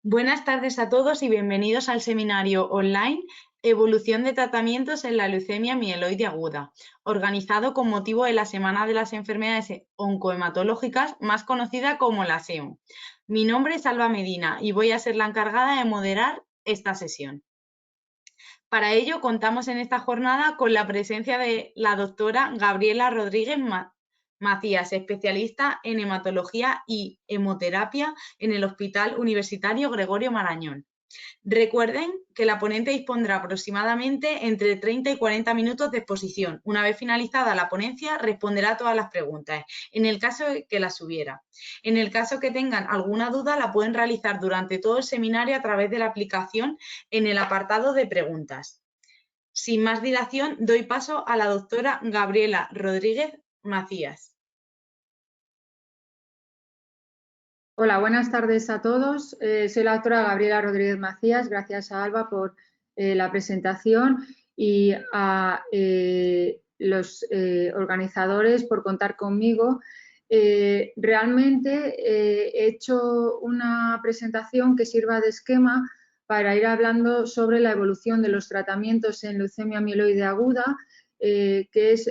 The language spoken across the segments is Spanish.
Buenas tardes a todos y bienvenidos al seminario online Evolución de tratamientos en la leucemia mieloide aguda, organizado con motivo de la Semana de las Enfermedades Oncohematológicas, más conocida como la SEO. Mi nombre es Alba Medina y voy a ser la encargada de moderar esta sesión. Para ello, contamos en esta jornada con la presencia de la doctora Gabriela Rodríguez Macías, especialista en hematología y hemoterapia en el Hospital Universitario Gregorio Marañón. Recuerden que la ponente dispondrá aproximadamente entre 30 y 40 minutos de exposición. Una vez finalizada la ponencia, responderá a todas las preguntas, en el caso de que las hubiera. En el caso que tengan alguna duda, la pueden realizar durante todo el seminario a través de la aplicación en el apartado de preguntas. Sin más dilación, doy paso a la doctora Gabriela Rodríguez Macías. Hola, buenas tardes a todos. Soy la doctora Gabriela Rodríguez Macías. Gracias a Alba por la presentación y a los organizadores por contar conmigo. Realmente he hecho una presentación que sirva de esquema para ir hablando sobre la evolución de los tratamientos en leucemia mieloide aguda, que es,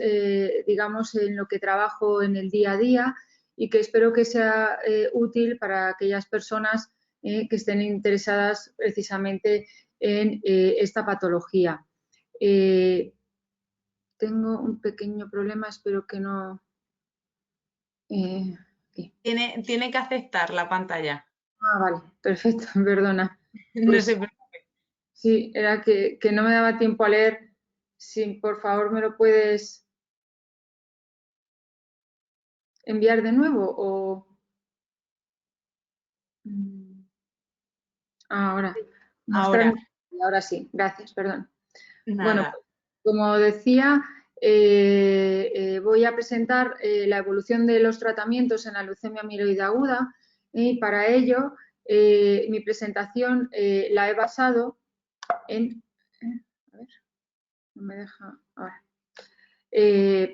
digamos, en lo que trabajo en el día a día, y que espero que sea útil para aquellas personas que estén interesadas precisamente en esta patología. Tengo un pequeño problema, espero que no... Tiene que aceptar la pantalla. Vale, perfecto, perdona. No se Pues preocupe. sí, era que no me daba tiempo a leer. Si por favor me lo puedes enviar de nuevo o... Ahora, mostrar. Ahora sí, gracias, perdón. Bueno, Nada. como decía, voy a presentar la evolución de los tratamientos en la leucemia mieloide aguda, y para ello mi presentación la he basado en... a ver, no me deja ahora.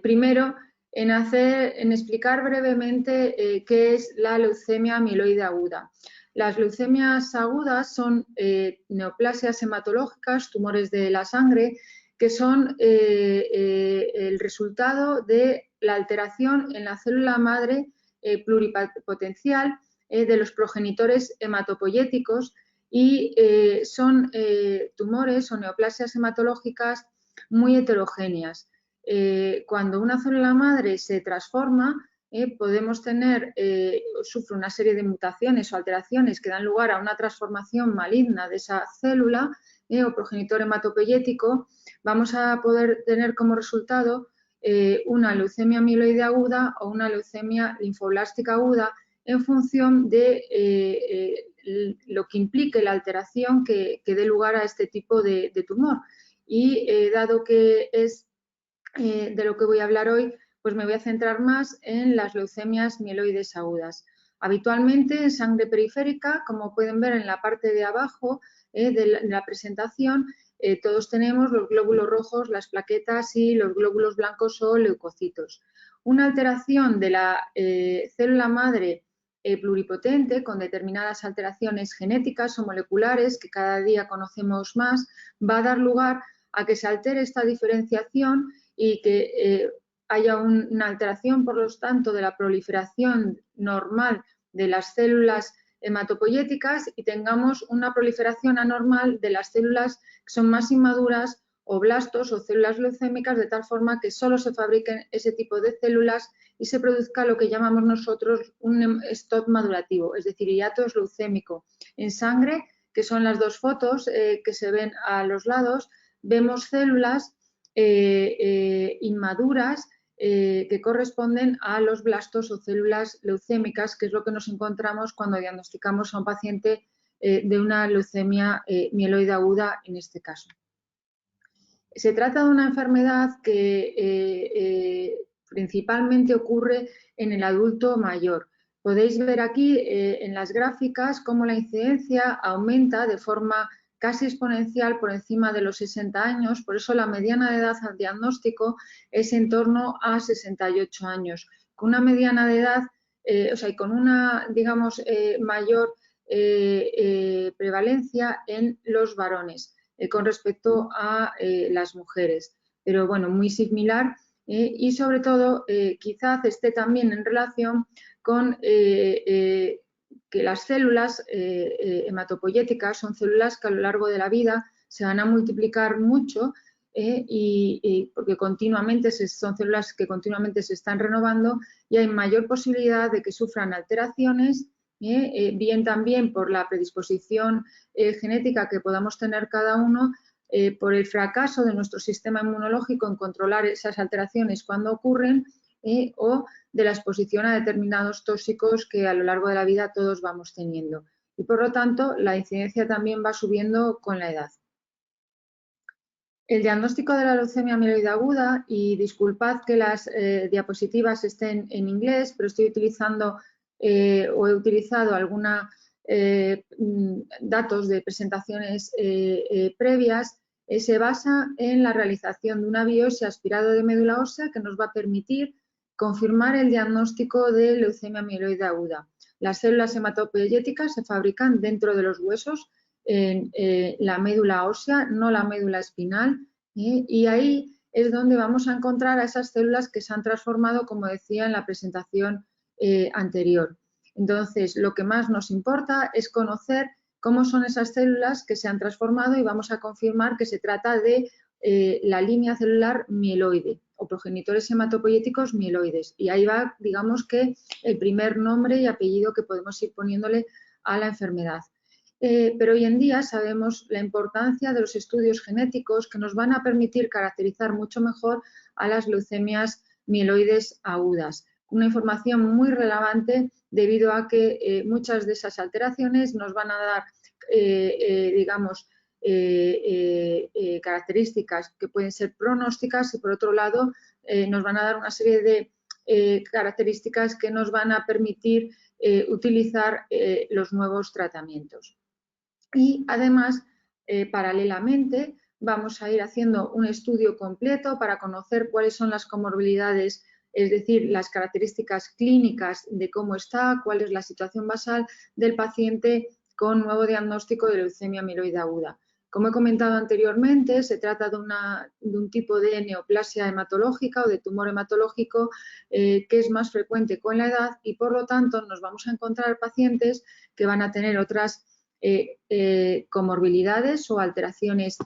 Primero, en explicar brevemente qué es la leucemia mieloide aguda. Las leucemias agudas son neoplasias hematológicas, tumores de la sangre, que son el resultado de la alteración en la célula madre pluripotencial de los progenitores hematopoyéticos, y son tumores o neoplasias hematológicas muy heterogéneas. Cuando una célula madre se transforma, podemos sufre una serie de mutaciones o alteraciones que dan lugar a una transformación maligna de esa célula o progenitor hematopoyético. Vamos a poder tener como resultado una leucemia mieloide aguda o una leucemia linfoblástica aguda, en función de lo que implique la alteración que dé lugar a este tipo de tumor. Y dado que es de lo que voy a hablar hoy, pues me voy a centrar más en las leucemias mieloides agudas. Habitualmente en sangre periférica, como pueden ver en la parte de abajo de la presentación, todos tenemos los glóbulos rojos, las plaquetas y los glóbulos blancos o leucocitos. Una alteración de la célula madre pluripotente, con determinadas alteraciones genéticas o moleculares que cada día conocemos más, va a dar lugar a que se altere esta diferenciación y que haya una alteración, por lo tanto, de la proliferación normal de las células hematopoyéticas, y tengamos una proliferación anormal de las células que son más inmaduras, o blastos o células leucémicas, de tal forma que solo se fabriquen ese tipo de células y se produzca lo que llamamos nosotros un stop madurativo, es decir, hiato leucémico. En sangre, que son las dos fotos que se ven a los lados, vemos células inmaduras que corresponden a los blastos o células leucémicas, que es lo que nos encontramos cuando diagnosticamos a un paciente de una leucemia mieloide aguda en este caso. Se trata de una enfermedad que principalmente ocurre en el adulto mayor. Podéis ver aquí en las gráficas cómo la incidencia aumenta de forma casi exponencial por encima de los 60 años, por eso la mediana de edad al diagnóstico es en torno a 68 años. Con una mediana de edad, y con una, digamos, mayor prevalencia en los varones con respecto a las mujeres, pero bueno, muy similar y sobre todo quizás esté también en relación con que las células hematopoyéticas son células que a lo largo de la vida se van a multiplicar mucho y porque continuamente son células que continuamente se están renovando y hay mayor posibilidad de que sufran alteraciones, bien también por la predisposición genética que podamos tener cada uno, por el fracaso de nuestro sistema inmunológico en controlar esas alteraciones cuando ocurren o de la exposición a determinados tóxicos que a lo largo de la vida todos vamos teniendo. Y por lo tanto, la incidencia también va subiendo con la edad. El diagnóstico de la leucemia amiloide aguda, y disculpad que las diapositivas estén en inglés, pero estoy utilizando o he utilizado algunos datos de presentaciones previas, se basa en la realización de una biopsia aspirada de médula ósea que nos va a permitir confirmar el diagnóstico de leucemia amiloide aguda. Las células hematopoyéticas se fabrican dentro de los huesos en la médula ósea, no la médula espinal, y ahí es donde vamos a encontrar a esas células que se han transformado, como decía en la presentación anterior. Entonces, lo que más nos importa es conocer cómo son esas células que se han transformado y vamos a confirmar que se trata de la línea celular mieloide o progenitores hematopoyéticos mieloides. Y ahí va, digamos que, el primer nombre y apellido que podemos ir poniéndole a la enfermedad. Pero hoy en día sabemos la importancia de los estudios genéticos que nos van a permitir caracterizar mucho mejor a las leucemias mieloides agudas. Una información muy relevante debido a que muchas de esas alteraciones nos van a dar, digamos, características que pueden ser pronósticas y por otro lado nos van a dar una serie de características que nos van a permitir utilizar los nuevos tratamientos. Y además, paralelamente, vamos a ir haciendo un estudio completo para conocer cuáles son las comorbilidades, es decir, las características clínicas de cómo está, cuál es la situación basal del paciente con nuevo diagnóstico de leucemia amiloide aguda. Como he comentado anteriormente, se trata de un tipo de neoplasia hematológica o de tumor hematológico que es más frecuente con la edad y, por lo tanto, nos vamos a encontrar pacientes que van a tener otras comorbilidades o alteraciones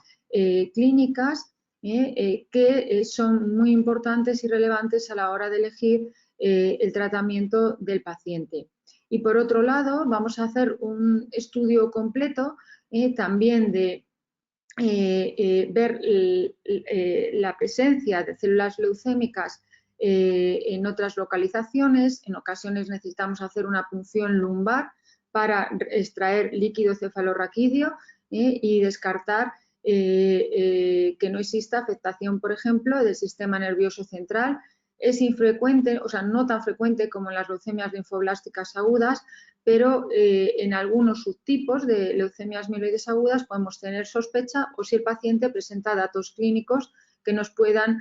clínicas que son muy importantes y relevantes a la hora de elegir el tratamiento del paciente. Y por otro lado, vamos a hacer un estudio completo también de ver la presencia de células leucémicas en otras localizaciones. En ocasiones necesitamos hacer una punción lumbar para extraer líquido cefalorraquídeo y descartar que no exista afectación, por ejemplo, del sistema nervioso central. Es infrecuente, o sea, no tan frecuente como en las leucemias linfoblásticas agudas, pero en algunos subtipos de leucemias mieloides agudas podemos tener sospecha o si el paciente presenta datos clínicos que nos puedan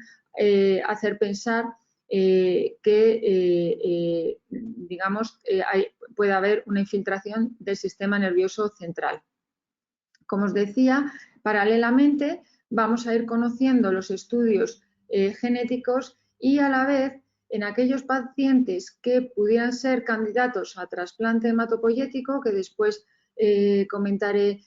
hacer pensar que, digamos, puede haber una infiltración del sistema nervioso central. Como os decía, paralelamente vamos a ir conociendo los estudios genéticos y a la vez en aquellos pacientes que pudieran ser candidatos a trasplante hematopoyético, que después comentaré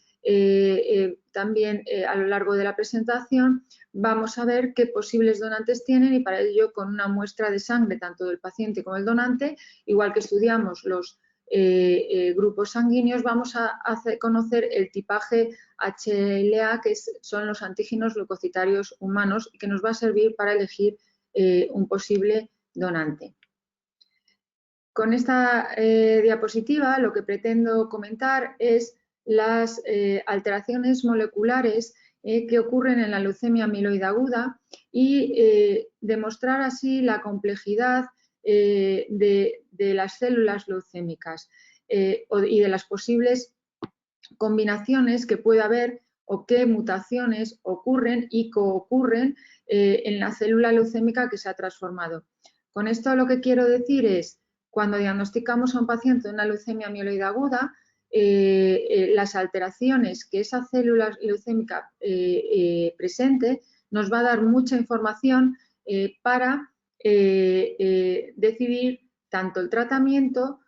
también a lo largo de la presentación, vamos a ver qué posibles donantes tienen y para ello con una muestra de sangre tanto del paciente como del donante, igual que estudiamos los grupos sanguíneos, vamos a conocer el tipaje HLA, que son los antígenos leucocitarios humanos, y que nos va a servir para elegir un posible donante. Con esta diapositiva lo que pretendo comentar es las alteraciones moleculares que ocurren en la leucemia amiloide aguda y demostrar así la complejidad de las células leucémicas y de las posibles combinaciones que puede haber o qué mutaciones ocurren y coocurren en la célula leucémica que se ha transformado. Con esto lo que quiero decir es, cuando diagnosticamos a un paciente una leucemia amiloide aguda, las alteraciones que esa célula leucémica presente, nos va a dar mucha información para decidir tanto el tratamiento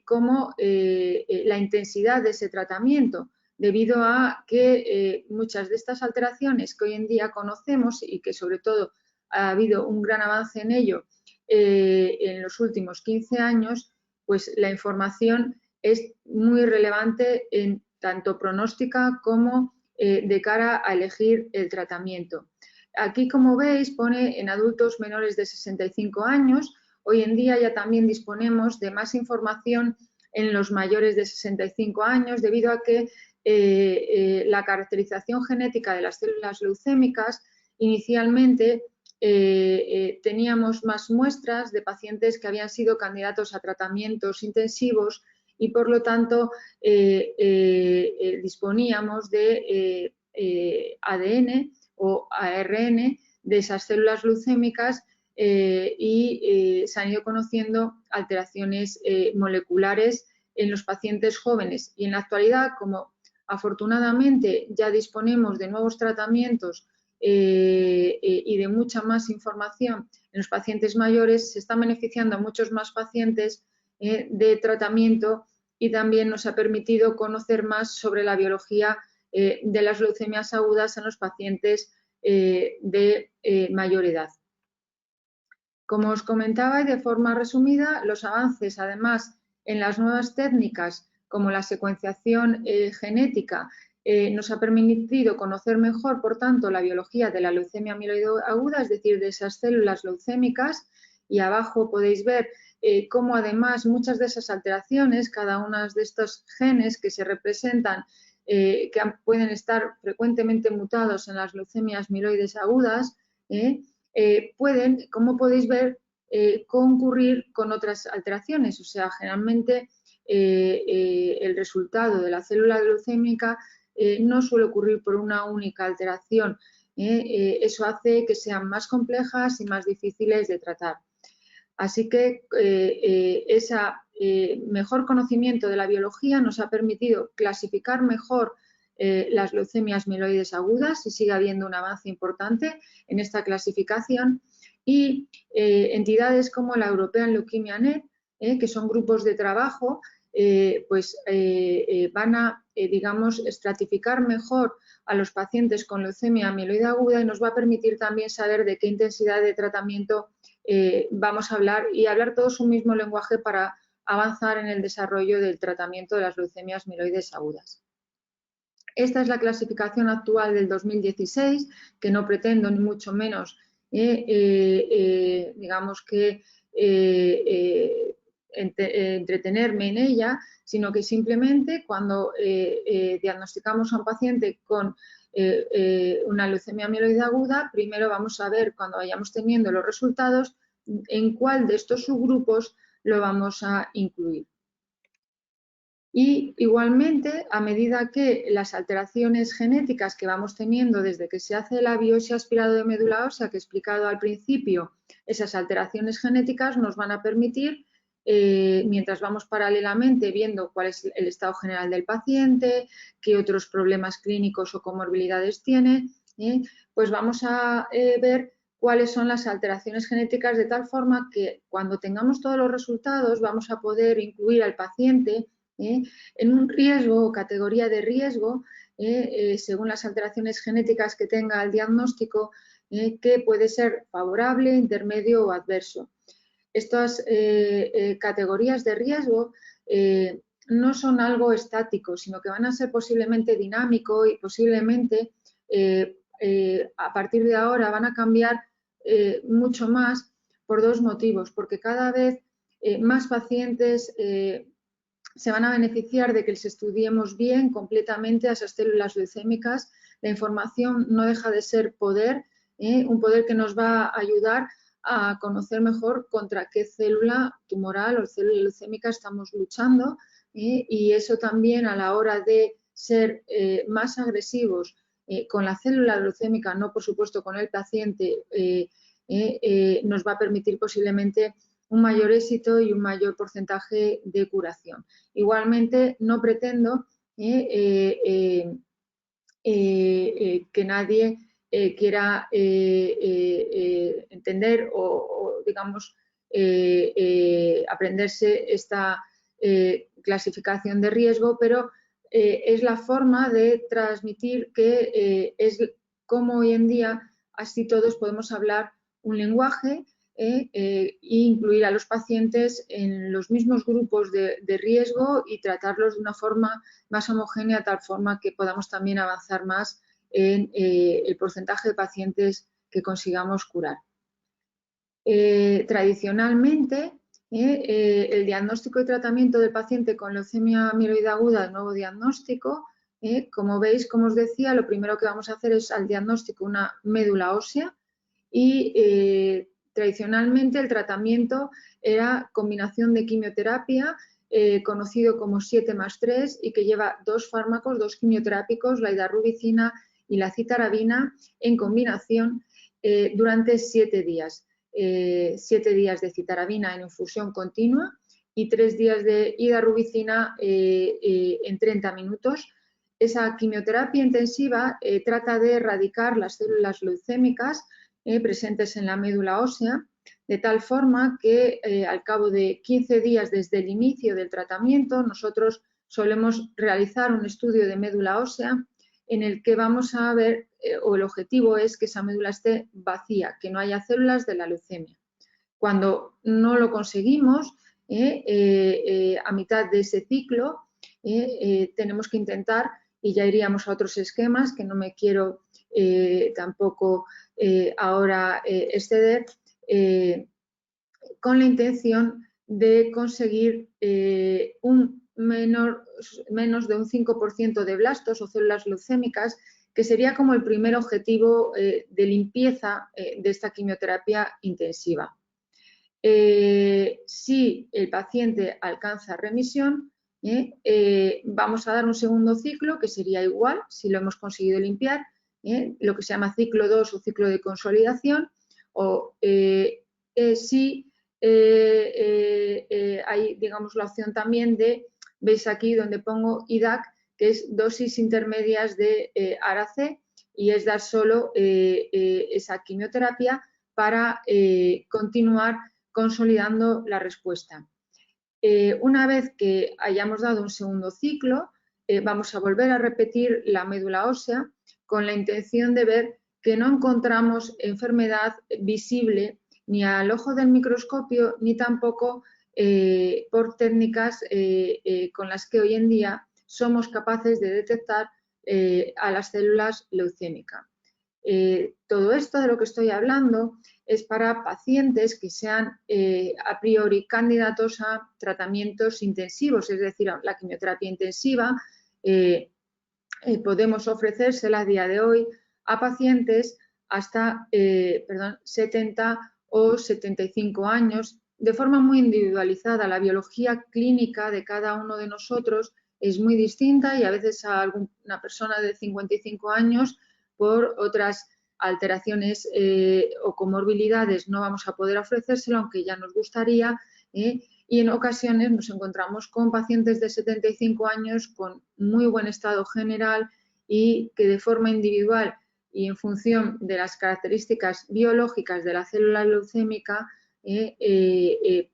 como la intensidad de ese tratamiento, debido a que muchas de estas alteraciones que hoy en día conocemos y que sobre todo ha habido un gran avance en ello en los últimos 15 años, pues la información es muy relevante en tanto pronóstica como de cara a elegir el tratamiento. Aquí, como veis, pone en adultos menores de 65 años. Hoy en día ya también disponemos de más información en los mayores de 65 años, debido a que la caracterización genética de las células leucémicas inicialmente teníamos más muestras de pacientes que habían sido candidatos a tratamientos intensivos y por lo tanto disponíamos de ADN o ARN de esas células leucémicas y se han ido conociendo alteraciones moleculares en los pacientes jóvenes. Y en la actualidad, como afortunadamente ya disponemos de nuevos tratamientos y de mucha más información en los pacientes mayores, se están beneficiando a muchos más pacientes de tratamiento y también nos ha permitido conocer más sobre la biología de las leucemias agudas en los pacientes de mayor edad. Como os comentaba y de forma resumida, los avances además en las nuevas técnicas como la secuenciación genética nos ha permitido conocer mejor, por tanto, la biología de la leucemia amiloide aguda, es decir, de esas células leucémicas, y abajo podéis ver cómo además muchas de esas alteraciones, cada uno de estos genes que se representan, que pueden estar frecuentemente mutados en las leucemias amiloides agudas, pueden, como podéis ver, concurrir con otras alteraciones. O sea, generalmente el resultado de la célula leucémica no suele ocurrir por una única alteración. Eso hace que sean más complejas y más difíciles de tratar. Así que ese mejor conocimiento de la biología nos ha permitido clasificar mejor las leucemias mieloides agudas, y sigue habiendo un avance importante en esta clasificación, y entidades como la European Leukemia Net, que son grupos de trabajo, van a, digamos, estratificar mejor a los pacientes con leucemia mieloide aguda, y nos va a permitir también saber de qué intensidad de tratamiento vamos a hablar, y hablar todos un mismo lenguaje para avanzar en el desarrollo del tratamiento de las leucemias mieloides agudas. Esta es la clasificación actual del 2016, que no pretendo ni mucho menos, digamos que entretenerme en ella, sino que simplemente cuando diagnosticamos a un paciente con una leucemia mieloide aguda, primero vamos a ver, cuando vayamos teniendo los resultados, en cuál de estos subgrupos lo vamos a incluir. Y igualmente, a medida que las alteraciones genéticas que vamos teniendo desde que se hace la biopsia aspirado de médula ósea, que he explicado al principio, esas alteraciones genéticas nos van a permitir, mientras vamos paralelamente viendo cuál es el estado general del paciente, qué otros problemas clínicos o comorbilidades tiene, pues vamos a ver cuáles son las alteraciones genéticas, de tal forma que cuando tengamos todos los resultados vamos a poder incluir al paciente en un riesgo o categoría de riesgo, según las alteraciones genéticas que tenga el diagnóstico, que puede ser favorable, intermedio o adverso. Estas categorías de riesgo no son algo estático, sino que van a ser posiblemente dinámico, y posiblemente a partir de ahora van a cambiar mucho más, por dos motivos: porque cada vez más pacientes se van a beneficiar de que les estudiemos bien, completamente, a esas células leucémicas. La información no deja de ser poder, un poder que nos va a ayudar a conocer mejor contra qué célula tumoral o célula leucémica estamos luchando, y eso también, a la hora de ser más agresivos con la célula leucémica, no por supuesto con el paciente, nos va a permitir posiblemente un mayor éxito y un mayor porcentaje de curación. Igualmente, no pretendo que nadie quiera entender o digamos, aprenderse esta clasificación de riesgo, pero es la forma de transmitir que es como hoy en día así todos podemos hablar un lenguaje e incluir a los pacientes en los mismos grupos de riesgo y tratarlos de una forma más homogénea, tal forma que podamos también avanzar más en el porcentaje de pacientes que consigamos curar. Tradicionalmente, el diagnóstico y tratamiento del paciente con leucemia mieloide aguda, el nuevo diagnóstico, como veis, como os decía, lo primero que vamos a hacer es al diagnóstico una médula ósea y tradicionalmente el tratamiento era combinación de quimioterapia conocido como 7+3 y que lleva dos fármacos, dos quimioterápicos, la hidarrubicina y la citarabina en combinación durante 7 días. 7 días de citarabina en infusión continua y 3 días de hidarrubicina en 30 minutos. Esa quimioterapia intensiva trata de erradicar las células leucémicas presentes en la médula ósea, de tal forma que al cabo de 15 días desde el inicio del tratamiento nosotros solemos realizar un estudio de médula ósea en el que vamos a ver, o el objetivo es que esa médula esté vacía, que no haya células de la leucemia. Cuando no lo conseguimos, a mitad de ese ciclo, tenemos que intentar, y ya iríamos a otros esquemas que no me quiero tampoco ahora exceder, con la intención de conseguir menos de un 5% de blastos o células leucémicas, que sería como el primer objetivo de limpieza de esta quimioterapia intensiva. Si el paciente alcanza remisión, vamos a dar un segundo ciclo que sería igual si lo hemos conseguido limpiar, lo que se llama ciclo 2 o ciclo de consolidación, o si hay, digamos, la opción también de, veis aquí donde pongo IDAC, que es dosis intermedias de ARA-C, y es dar solo esa quimioterapia para continuar consolidando la respuesta. Una vez que hayamos dado un segundo ciclo, vamos a volver a repetir la médula ósea con la intención de ver que no encontramos enfermedad visible ni al ojo del microscopio ni tampoco por técnicas con las que hoy en día somos capaces de detectar a las células leucémicas. Todo esto de lo que estoy hablando es para pacientes que sean a priori candidatos a tratamientos intensivos, es decir, la quimioterapia intensiva podemos ofrecérsela a día de hoy a pacientes hasta 70 o 75 años, de forma muy individualizada. La biología clínica de cada uno de nosotros es muy distinta y a veces a alguna persona de 55 años por otras alteraciones o comorbilidades no vamos a poder ofrecérselo, aunque ya nos gustaría, y en ocasiones nos encontramos con pacientes de 75 años con muy buen estado general y que de forma individual y en función de las características biológicas de la célula leucémica,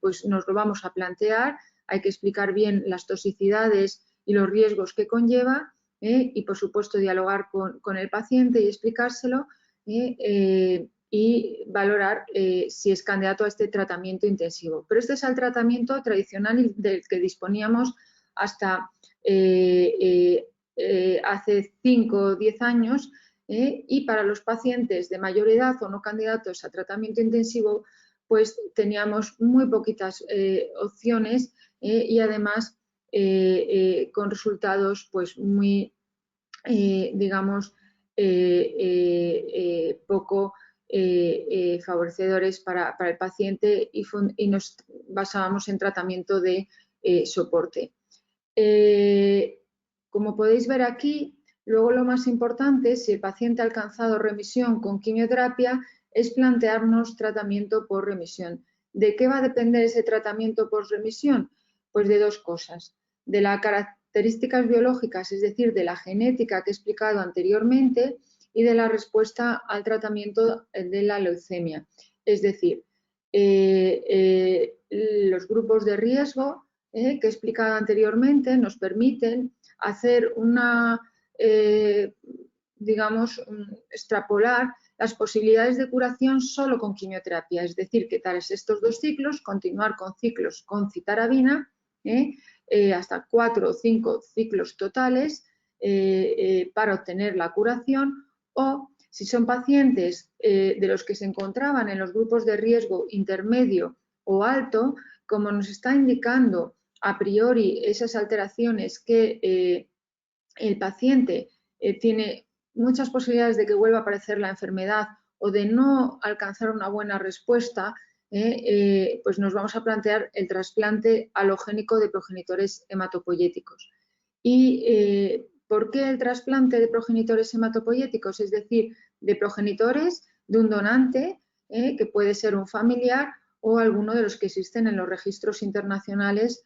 pues nos lo vamos a plantear. Hay que explicar bien las toxicidades y los riesgos que conlleva y, por supuesto, dialogar con el paciente y explicárselo y valorar si es candidato a este tratamiento intensivo. Pero este es el tratamiento tradicional del que disponíamos hasta hace 5 o 10 años y para los pacientes de mayor edad o no candidatos a tratamiento intensivo, pues teníamos muy poquitas opciones y además con resultados pues muy, digamos, poco favorecedores para el paciente y nos basábamos en tratamiento de soporte. Como podéis ver aquí, luego lo más importante, si el paciente ha alcanzado remisión con quimioterapia, es plantearnos tratamiento por remisión. ¿De qué va a depender ese tratamiento post-remisión? Pues de dos cosas, de las características biológicas, es decir, de la genética que he explicado anteriormente, y de la respuesta al tratamiento de la leucemia. Es decir, los grupos de riesgo que he explicado anteriormente nos permiten hacer una, digamos, extrapolar las posibilidades de curación solo con quimioterapia, es decir, que tras estos 2 ciclos, continuar con ciclos con citarabina, hasta 4 o 5 ciclos totales para obtener la curación, o si son pacientes de los que se encontraban en los grupos de riesgo intermedio o alto, como nos está indicando a priori esas alteraciones que el paciente tiene muchas posibilidades de que vuelva a aparecer la enfermedad o de no alcanzar una buena respuesta, pues nos vamos a plantear el trasplante alogénico de progenitores hematopoyéticos. ¿Y por qué el trasplante de progenitores hematopoyéticos? Es decir, de progenitores de un donante, que puede ser un familiar o alguno de los que existen en los registros internacionales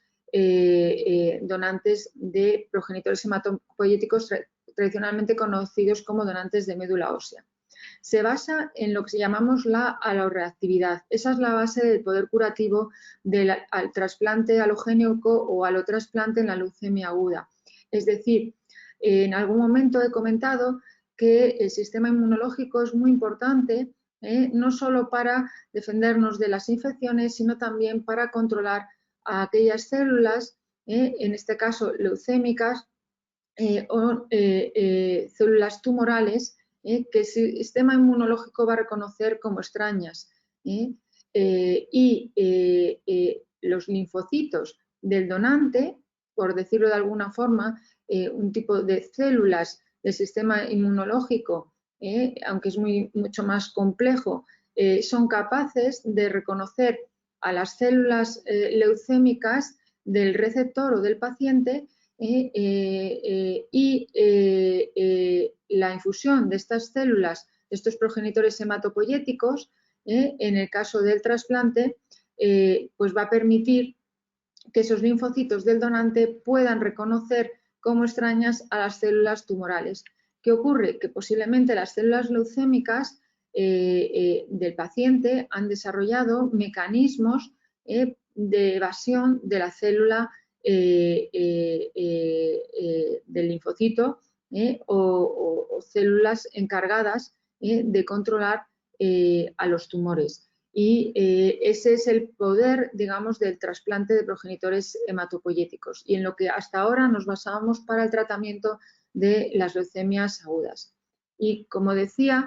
donantes de progenitores hematopoyéticos tradicionalmente conocidos como donantes de médula ósea. Se basa en lo que llamamos la alorreactividad. Esa es la base del poder curativo del trasplante alogénico o alotrasplante en la leucemia aguda. Es decir, en algún momento he comentado que el sistema inmunológico es muy importante, no solo para defendernos de las infecciones, sino también para controlar a aquellas células, en este caso leucémicas o células tumorales, que el sistema inmunológico va a reconocer como extrañas. Y los linfocitos del donante, por decirlo de alguna forma, un tipo de células del sistema inmunológico, aunque es mucho más complejo, son capaces de reconocer a las células leucémicas del receptor o del paciente y la infusión de estas células, de estos progenitores hematopoyéticos, en el caso del trasplante, pues va a permitir que esos linfocitos del donante puedan reconocer como extrañas a las células tumorales. ¿Qué ocurre? Que posiblemente las células leucémicas del paciente han desarrollado mecanismos de evasión de la célula del linfocito o células encargadas de controlar a los tumores. Y ese es el poder, digamos, del trasplante de progenitores hematopoyéticos y en lo que hasta ahora nos basábamos para el tratamiento de las leucemias agudas. Y como decía,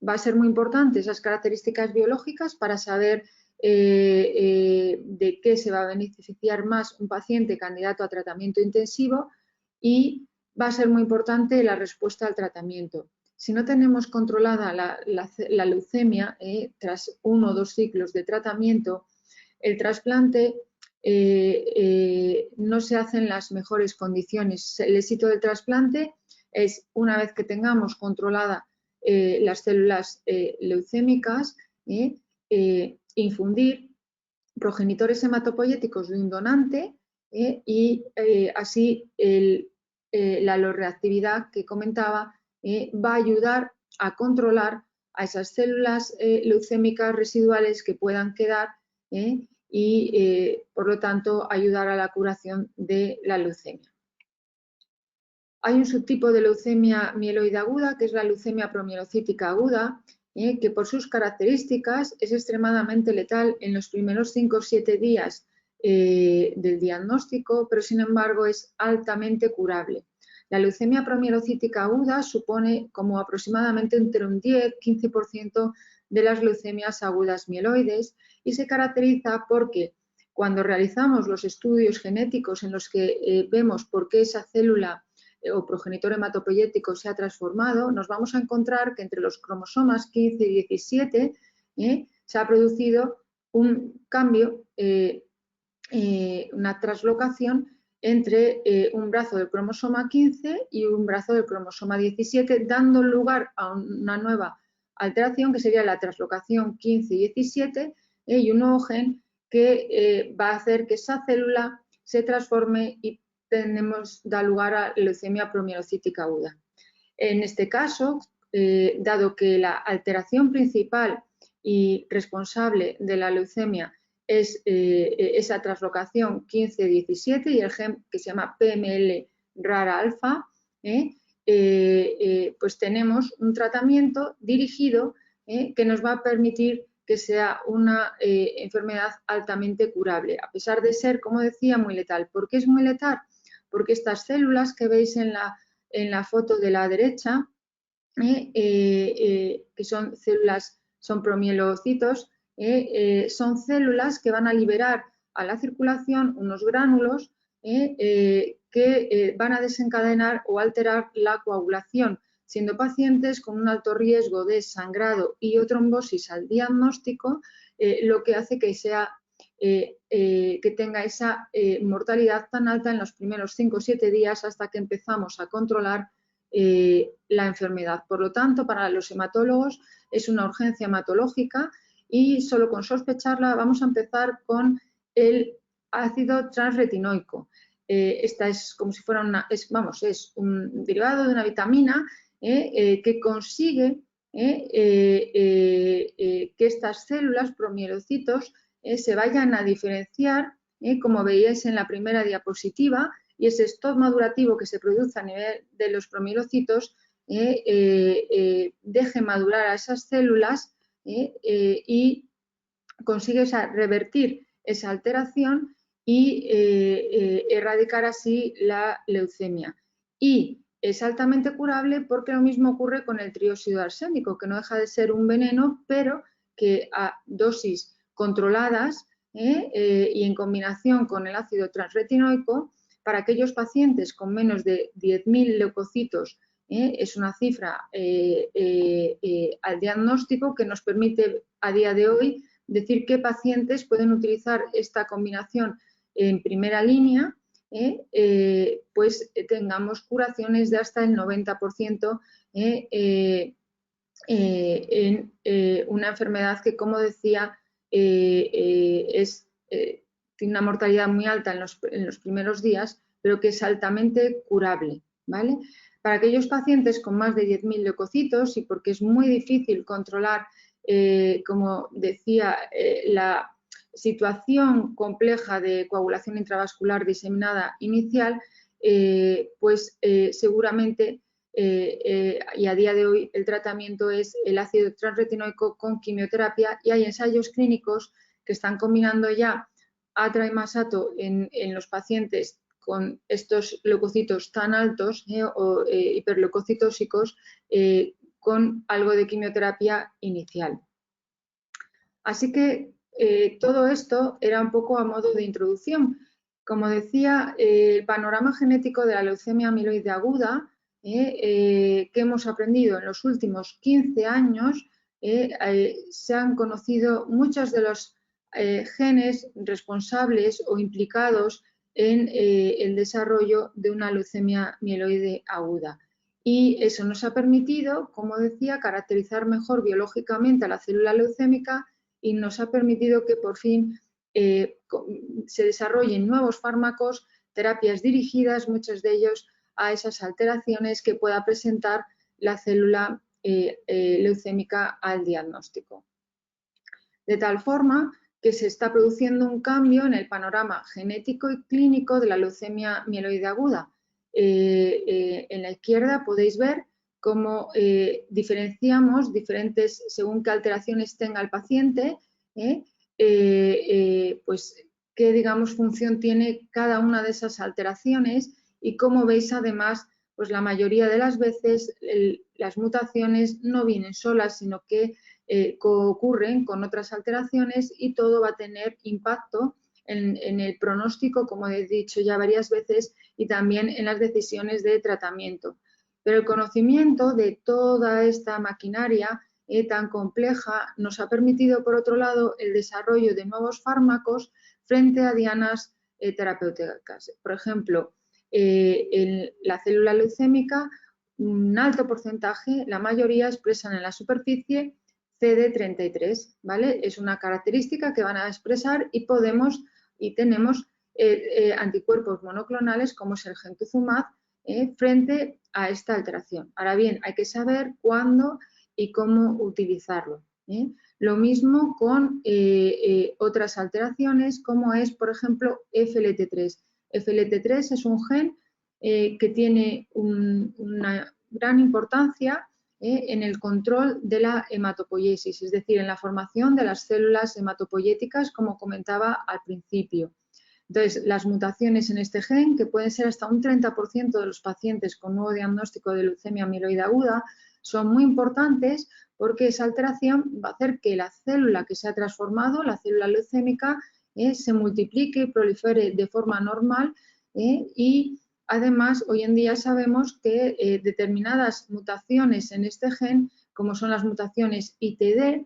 va a ser muy importante esas características biológicas para saber de qué se va a beneficiar más un paciente candidato a tratamiento intensivo, y va a ser muy importante la respuesta al tratamiento. Si no tenemos controlada la leucemia tras 1 o 2 ciclos de tratamiento, el trasplante no se hace en las mejores condiciones. El éxito del trasplante es, una vez que tengamos controlada las células leucémicas, infundir progenitores hematopoyéticos de un donante y así la alorreactividad que comentaba va a ayudar a controlar a esas células leucémicas residuales que puedan quedar y por lo tanto ayudar a la curación de la leucemia. Hay un subtipo de leucemia mieloide aguda, que es la leucemia promielocítica aguda, que por sus características es extremadamente letal en los primeros 5 o 7 días del diagnóstico, pero sin embargo es altamente curable. La leucemia promielocítica aguda supone como aproximadamente entre un 10-15% de las leucemias agudas mieloides y se caracteriza porque cuando realizamos los estudios genéticos en los que vemos por qué esa célula o progenitor hematopoyético se ha transformado, nos vamos a encontrar que entre los cromosomas 15 y 17 se ha producido un cambio, una translocación entre un brazo del cromosoma 15 y un brazo del cromosoma 17, dando lugar a una nueva alteración que sería la translocación 15 y 17, y un nuevo gen que va a hacer que esa célula se transforme y da lugar a leucemia promielocítica aguda. En este caso, dado que la alteración principal y responsable de la leucemia es esa translocación 15-17 y el gen que se llama PML rara alfa, pues tenemos un tratamiento dirigido que nos va a permitir que sea una enfermedad altamente curable, a pesar de ser, como decía, muy letal. ¿Por qué es muy letal? Porque estas células que veis en la foto de la derecha, que son células, son promielocitos, son células que van a liberar a la circulación unos gránulos que van a desencadenar o alterar la coagulación, siendo pacientes con un alto riesgo de sangrado y o trombosis al diagnóstico, lo que hace que que tenga esa mortalidad tan alta en los primeros 5 o 7 días hasta que empezamos a controlar la enfermedad. Por lo tanto, para los hematólogos es una urgencia hematológica y solo con sospecharla vamos a empezar con el ácido transretinoico. Esta es como si fuera es un derivado de una vitamina que consigue que estas células, promielocitos, se vayan a diferenciar, como veíais en la primera diapositiva, y ese stop madurativo que se produce a nivel de los promielocitos deje madurar a esas células y consigue revertir esa alteración y erradicar así la leucemia. Y es altamente curable porque lo mismo ocurre con el trióxido arsénico, que no deja de ser un veneno, pero que a dosis controladas y en combinación con el ácido transretinoico, para aquellos pacientes con menos de 10.000 leucocitos, es una cifra al diagnóstico que nos permite a día de hoy decir qué pacientes pueden utilizar esta combinación en primera línea, pues tengamos curaciones de hasta el 90% en una enfermedad que, como decía, tiene una mortalidad muy alta en los primeros días, pero que es altamente curable, ¿vale? Para aquellos pacientes con más de 10.000 leucocitos, y porque es muy difícil controlar, como decía, la situación compleja de coagulación intravascular diseminada inicial, pues seguramente y a día de hoy el tratamiento es el ácido transretinoico con quimioterapia, y hay ensayos clínicos que están combinando ya atraimasato en los pacientes con estos leucocitos tan altos o hiperleucocitósicos con algo de quimioterapia inicial. Así que todo esto era un poco a modo de introducción. Como decía, el panorama genético de la leucemia amiloide aguda que hemos aprendido en los últimos 15 años, se han conocido muchos de los genes responsables o implicados en el desarrollo de una leucemia mieloide aguda. Y eso nos ha permitido, como decía, caracterizar mejor biológicamente a la célula leucémica y nos ha permitido que por fin se desarrollen nuevos fármacos, terapias dirigidas, muchos de ellos a esas alteraciones que pueda presentar la célula leucémica al diagnóstico. De tal forma que se está produciendo un cambio en el panorama genético y clínico de la leucemia mieloide aguda. En la izquierda podéis ver cómo diferenciamos diferentes, según qué alteraciones tenga el paciente, pues qué, digamos, función tiene cada una de esas alteraciones, y como veis además, pues la mayoría de las veces las mutaciones no vienen solas, sino que ocurren con otras alteraciones, y todo va a tener impacto en el pronóstico, como he dicho ya varias veces, y también en las decisiones de tratamiento. Pero el conocimiento de toda esta maquinaria tan compleja nos ha permitido, por otro lado, el desarrollo de nuevos fármacos frente a dianas terapéuticas. Por ejemplo, en la célula leucémica, un alto porcentaje, la mayoría, expresan en la superficie CD33, ¿vale? Es una característica que van a expresar y tenemos anticuerpos monoclonales como es el Gentuzumab frente a esta alteración. Ahora bien, hay que saber cuándo y cómo utilizarlo. Lo mismo con otras alteraciones como es, por ejemplo, FLT3. FLT3 es un gen que tiene una gran importancia en el control de la hematopoiesis, es decir, en la formación de las células hematopoyéticas, como comentaba al principio. Entonces, las mutaciones en este gen, que pueden ser hasta un 30% de los pacientes con nuevo diagnóstico de leucemia amiloide aguda, son muy importantes porque esa alteración va a hacer que la célula que se ha transformado, la célula leucémica, se multiplique y prolifere de forma normal y además hoy en día sabemos que determinadas mutaciones en este gen, como son las mutaciones ITD,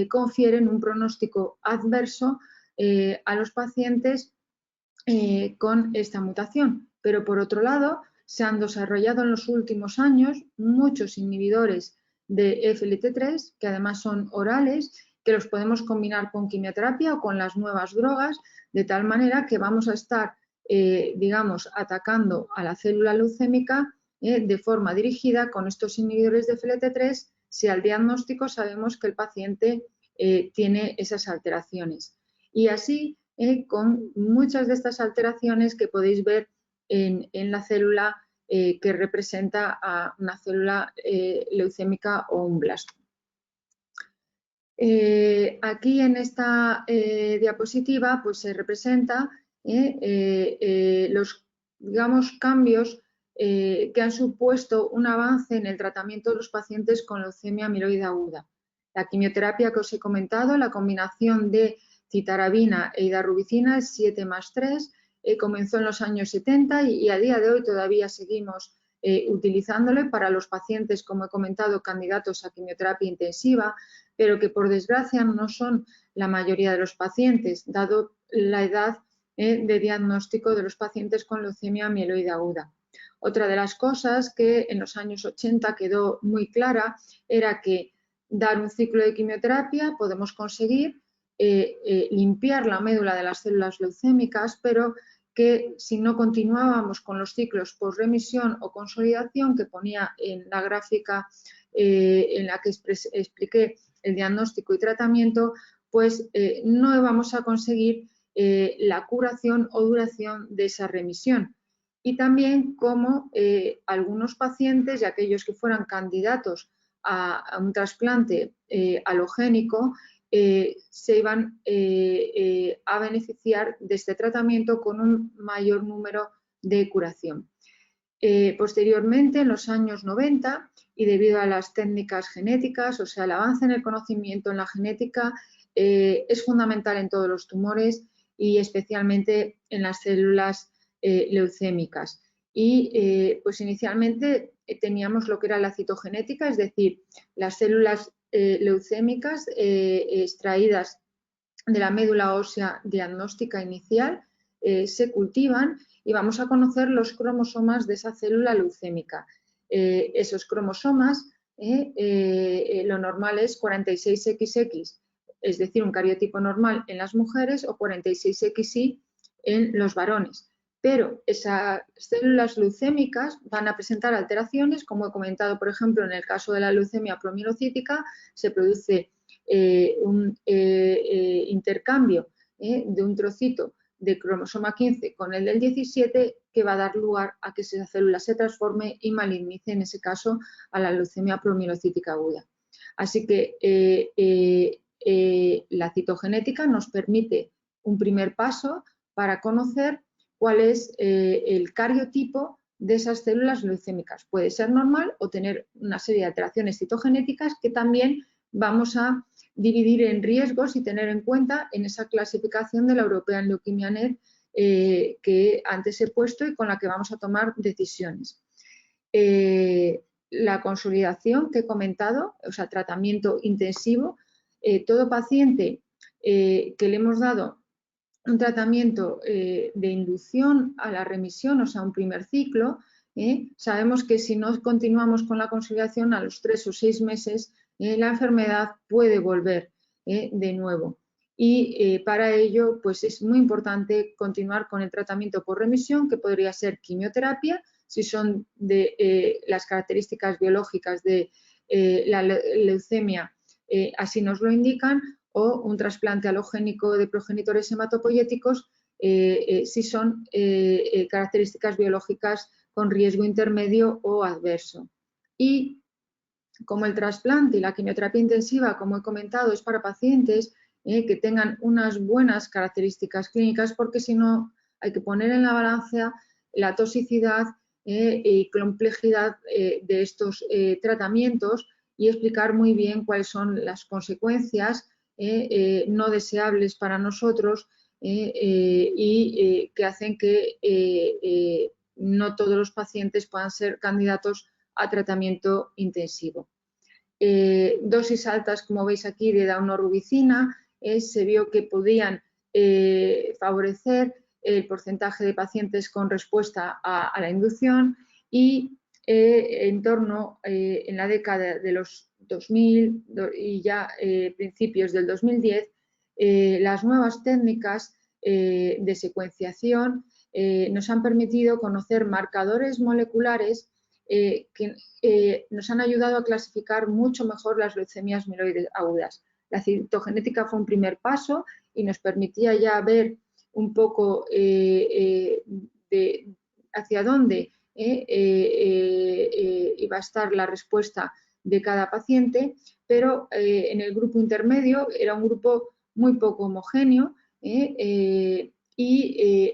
confieren un pronóstico adverso a los pacientes con esta mutación. Pero por otro lado, se han desarrollado en los últimos años muchos inhibidores de FLT3, que además son orales, que los podemos combinar con quimioterapia o con las nuevas drogas, de tal manera que vamos a estar, digamos, atacando a la célula leucémica de forma dirigida con estos inhibidores de FLT3 si al diagnóstico sabemos que el paciente tiene esas alteraciones. Y así con muchas de estas alteraciones que podéis ver en la célula que representa a una célula leucémica o un blasto. Aquí en esta diapositiva pues, se representa los, digamos, cambios que han supuesto un avance en el tratamiento de los pacientes con leucemia amiloide aguda. La quimioterapia que os he comentado, la combinación de citarabina e hidarubicina, 7+3, comenzó en los años 70 y a día de hoy todavía seguimos utilizándole para los pacientes, como he comentado, candidatos a quimioterapia intensiva, pero que por desgracia no son la mayoría de los pacientes, dado la edad de diagnóstico de los pacientes con leucemia amiloide aguda. Otra de las cosas que en los años 80 quedó muy clara era que dar un ciclo de quimioterapia podemos conseguir limpiar la médula de las células leucémicas, pero que si no continuábamos con los ciclos post-remisión o consolidación que ponía en la gráfica en la que expliqué el diagnóstico y tratamiento, pues no vamos a conseguir la curación o duración de esa remisión. Y también como algunos pacientes y aquellos que fueran candidatos a un trasplante alogénico se iban a beneficiar de este tratamiento con un mayor número de curación. Posteriormente, en los años 90, y debido a las técnicas genéticas, o sea, el avance en el conocimiento en la genética es fundamental en todos los tumores y especialmente en las células leucémicas. Y pues inicialmente teníamos lo que era la citogenética, es decir, las células leucémicas extraídas de la médula ósea diagnóstica inicial se cultivan y vamos a conocer los cromosomas de esa célula leucémica. Esos cromosomas, lo normal es 46XX, es decir, un cariotipo normal en las mujeres o 46XY en los varones. Pero esas células leucémicas van a presentar alteraciones, como he comentado, por ejemplo, en el caso de la leucemia promielocítica, se produce un intercambio de un trocito de cromosoma 15 con el del 17 que va a dar lugar a que esa célula se transforme y malignice, en ese caso, a la leucemia promielocítica aguda. Así que la citogenética nos permite un primer paso para conocer cuál es el cariotipo de esas células leucémicas. Puede ser normal o tener una serie de alteraciones citogenéticas que también vamos a dividir en riesgos y tener en cuenta en esa clasificación de la European Leukemia Net que antes he puesto y con la que vamos a tomar decisiones. La consolidación que he comentado, o sea, tratamiento intensivo, todo paciente que le hemos dado un tratamiento de inducción a la remisión, o sea, un primer ciclo, sabemos que si no continuamos con la consolidación a los 3 o 6 meses la enfermedad puede volver de nuevo. Y para ello, pues es muy importante continuar con el tratamiento por remisión, que podría ser quimioterapia, si son de las características biológicas de la leucemia, así nos lo indican, o un trasplante alogénico de progenitores hematopoyéticos, si son características biológicas con riesgo intermedio o adverso. Y como el trasplante y la quimioterapia intensiva, como he comentado, es para pacientes que tengan unas buenas características clínicas, porque si no hay que poner en la balanza la toxicidad y complejidad de estos tratamientos y explicar muy bien cuáles son las consecuencias no deseables para nosotros y que hacen que no todos los pacientes puedan ser candidatos a tratamiento intensivo. Dosis altas, como veis aquí, de daunorubicina, se vio que podían favorecer el porcentaje de pacientes con respuesta a la inducción y en torno en la década de los 2000 y ya principios del 2010, las nuevas técnicas de secuenciación nos han permitido conocer marcadores moleculares que nos han ayudado a clasificar mucho mejor las leucemias mieloides agudas. La citogenética fue un primer paso y nos permitía ya ver un poco hacia dónde iba a estar la respuesta de cada paciente, pero en el grupo intermedio era un grupo muy poco homogéneo y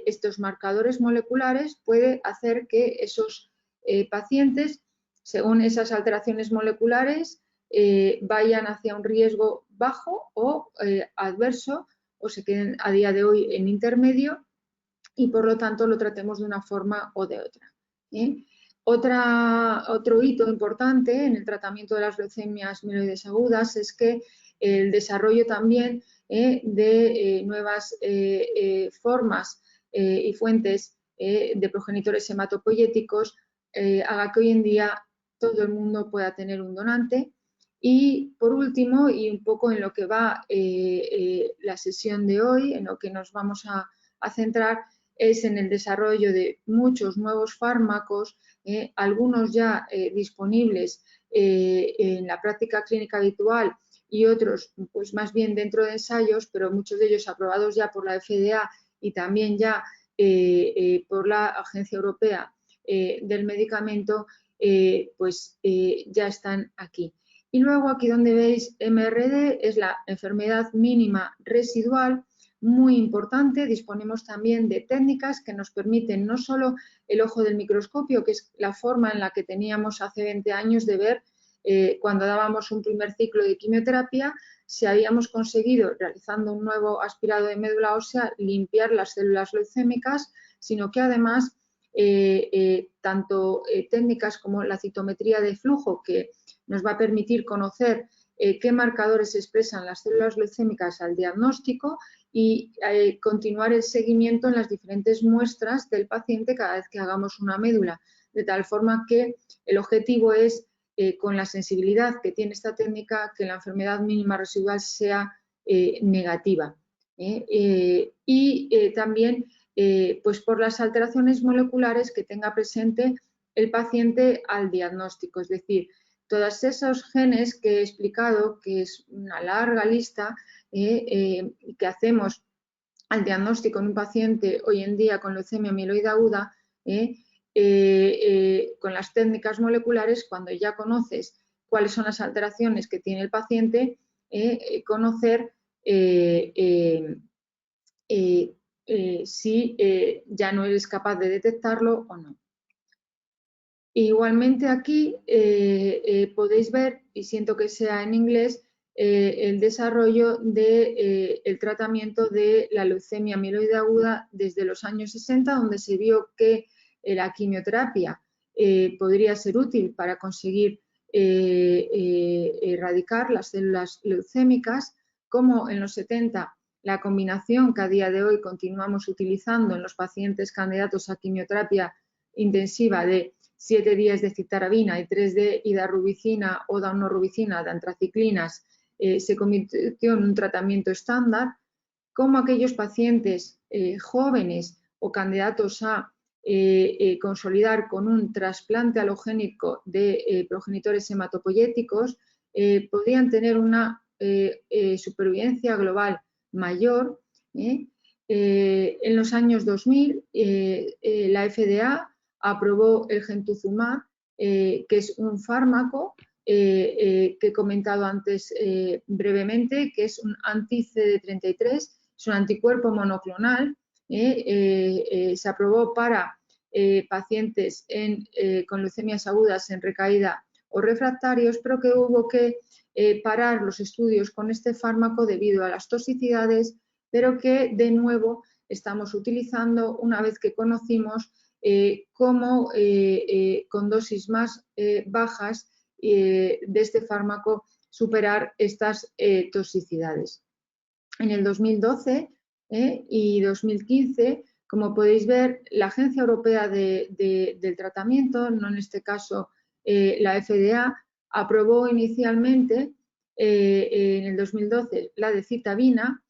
estos marcadores moleculares pueden hacer que esos pacientes, según esas alteraciones moleculares, vayan hacia un riesgo bajo o adverso o se queden a día de hoy en intermedio y por lo tanto lo tratemos de una forma o de otra. Otro hito importante en el tratamiento de las leucemias mieloides agudas es que el desarrollo también de nuevas formas y fuentes de progenitores hematopoyéticos haga que hoy en día todo el mundo pueda tener un donante. Y por último, y un poco en lo que va la sesión de hoy, en lo que nos vamos a centrar, es en el desarrollo de muchos nuevos fármacos, algunos ya disponibles en la práctica clínica habitual y otros pues más bien dentro de ensayos, pero muchos de ellos aprobados ya por la FDA y también ya por la Agencia Europea del Medicamento, pues ya están aquí. Y luego aquí donde veis MRD es la enfermedad mínima residual, muy importante. Disponemos también de técnicas que nos permiten no solo el ojo del microscopio, que es la forma en la que teníamos hace 20 años de ver cuando dábamos un primer ciclo de quimioterapia, si habíamos conseguido, realizando un nuevo aspirado de médula ósea, limpiar las células leucémicas, sino que además tanto técnicas como la citometría de flujo, que nos va a permitir conocer qué marcadores expresan las células leucémicas al diagnóstico y continuar el seguimiento en las diferentes muestras del paciente cada vez que hagamos una médula, de tal forma que el objetivo es, con la sensibilidad que tiene esta técnica, que la enfermedad mínima residual sea negativa. Y también pues por las alteraciones moleculares que tenga presente el paciente al diagnóstico, es decir, todos esos genes que he explicado, que es una larga lista que hacemos al diagnóstico en un paciente hoy en día con leucemia mieloide aguda, con las técnicas moleculares, cuando ya conoces cuáles son las alteraciones que tiene el paciente, conocer si ya no eres capaz de detectarlo o no. Igualmente aquí podéis ver, y siento que sea en inglés, el desarrollo del tratamiento de la leucemia mieloide aguda desde los años 60, donde se vio que la quimioterapia podría ser útil para conseguir erradicar las células leucémicas, como en los 70 la combinación que a día de hoy continuamos utilizando en los pacientes candidatos a quimioterapia intensiva de 7 días de citarabina y 3 de hidarrubicina o daunorubicina de antraciclinas se convirtió en un tratamiento estándar, como aquellos pacientes jóvenes o candidatos a consolidar con un trasplante alogénico de progenitores hematopoyéticos podrían tener una supervivencia global mayor. En los años 2000 la FDA aprobó el Gentuzumab, que es un fármaco que he comentado antes brevemente, que es un anti-CD33, es un anticuerpo monoclonal. Se aprobó para pacientes con leucemias agudas en recaída o refractarios, pero que hubo que parar los estudios con este fármaco debido a las toxicidades, pero que de nuevo estamos utilizando una vez que conocimos cómo con dosis más bajas de este fármaco superar estas toxicidades. En el 2012 y 2015, como podéis ver, la Agencia Europea del Tratamiento, no en este caso la FDA, aprobó inicialmente en el 2012 la decitabina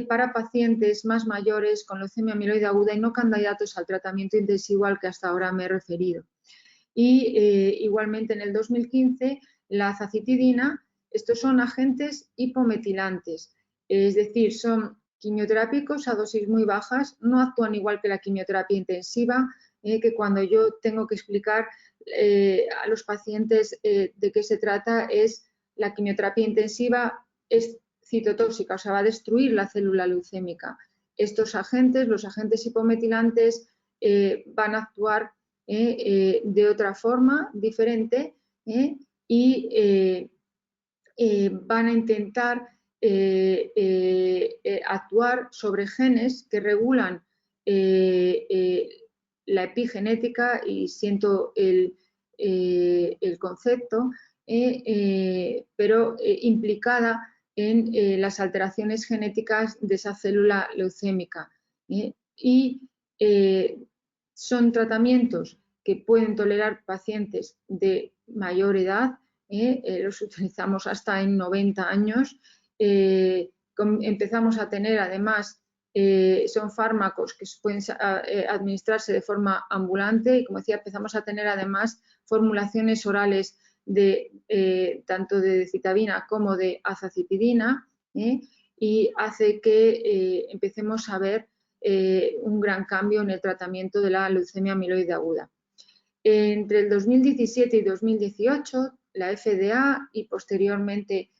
para pacientes más mayores con leucemia amiloide aguda y no candidatos al tratamiento intensivo al que hasta ahora me he referido. Y igualmente en el 2015 la azacitidina. Estos son agentes hipometilantes, es decir, son quimioterápicos a dosis muy bajas, no actúan igual que la quimioterapia intensiva, que cuando yo tengo que explicar a los pacientes de qué se trata, es la quimioterapia intensiva es citotóxica, o sea, va a destruir la célula leucémica. Estos agentes, los agentes hipometilantes, van a actuar de otra forma, diferente, y van a intentar actuar sobre genes que regulan la epigenética, y siento el concepto, pero implicada en las alteraciones genéticas de esa célula leucémica. Y son tratamientos que pueden tolerar pacientes de mayor edad, los utilizamos hasta en 90 años. Empezamos a tener además, son fármacos que pueden administrarse de forma ambulante y, como decía, empezamos a tener además formulaciones orales tanto de citabina como de azacitidina, y hace que empecemos a ver un gran cambio en el tratamiento de la leucemia amiloide aguda. Entre el 2017 y 2018, la FDA y posteriormente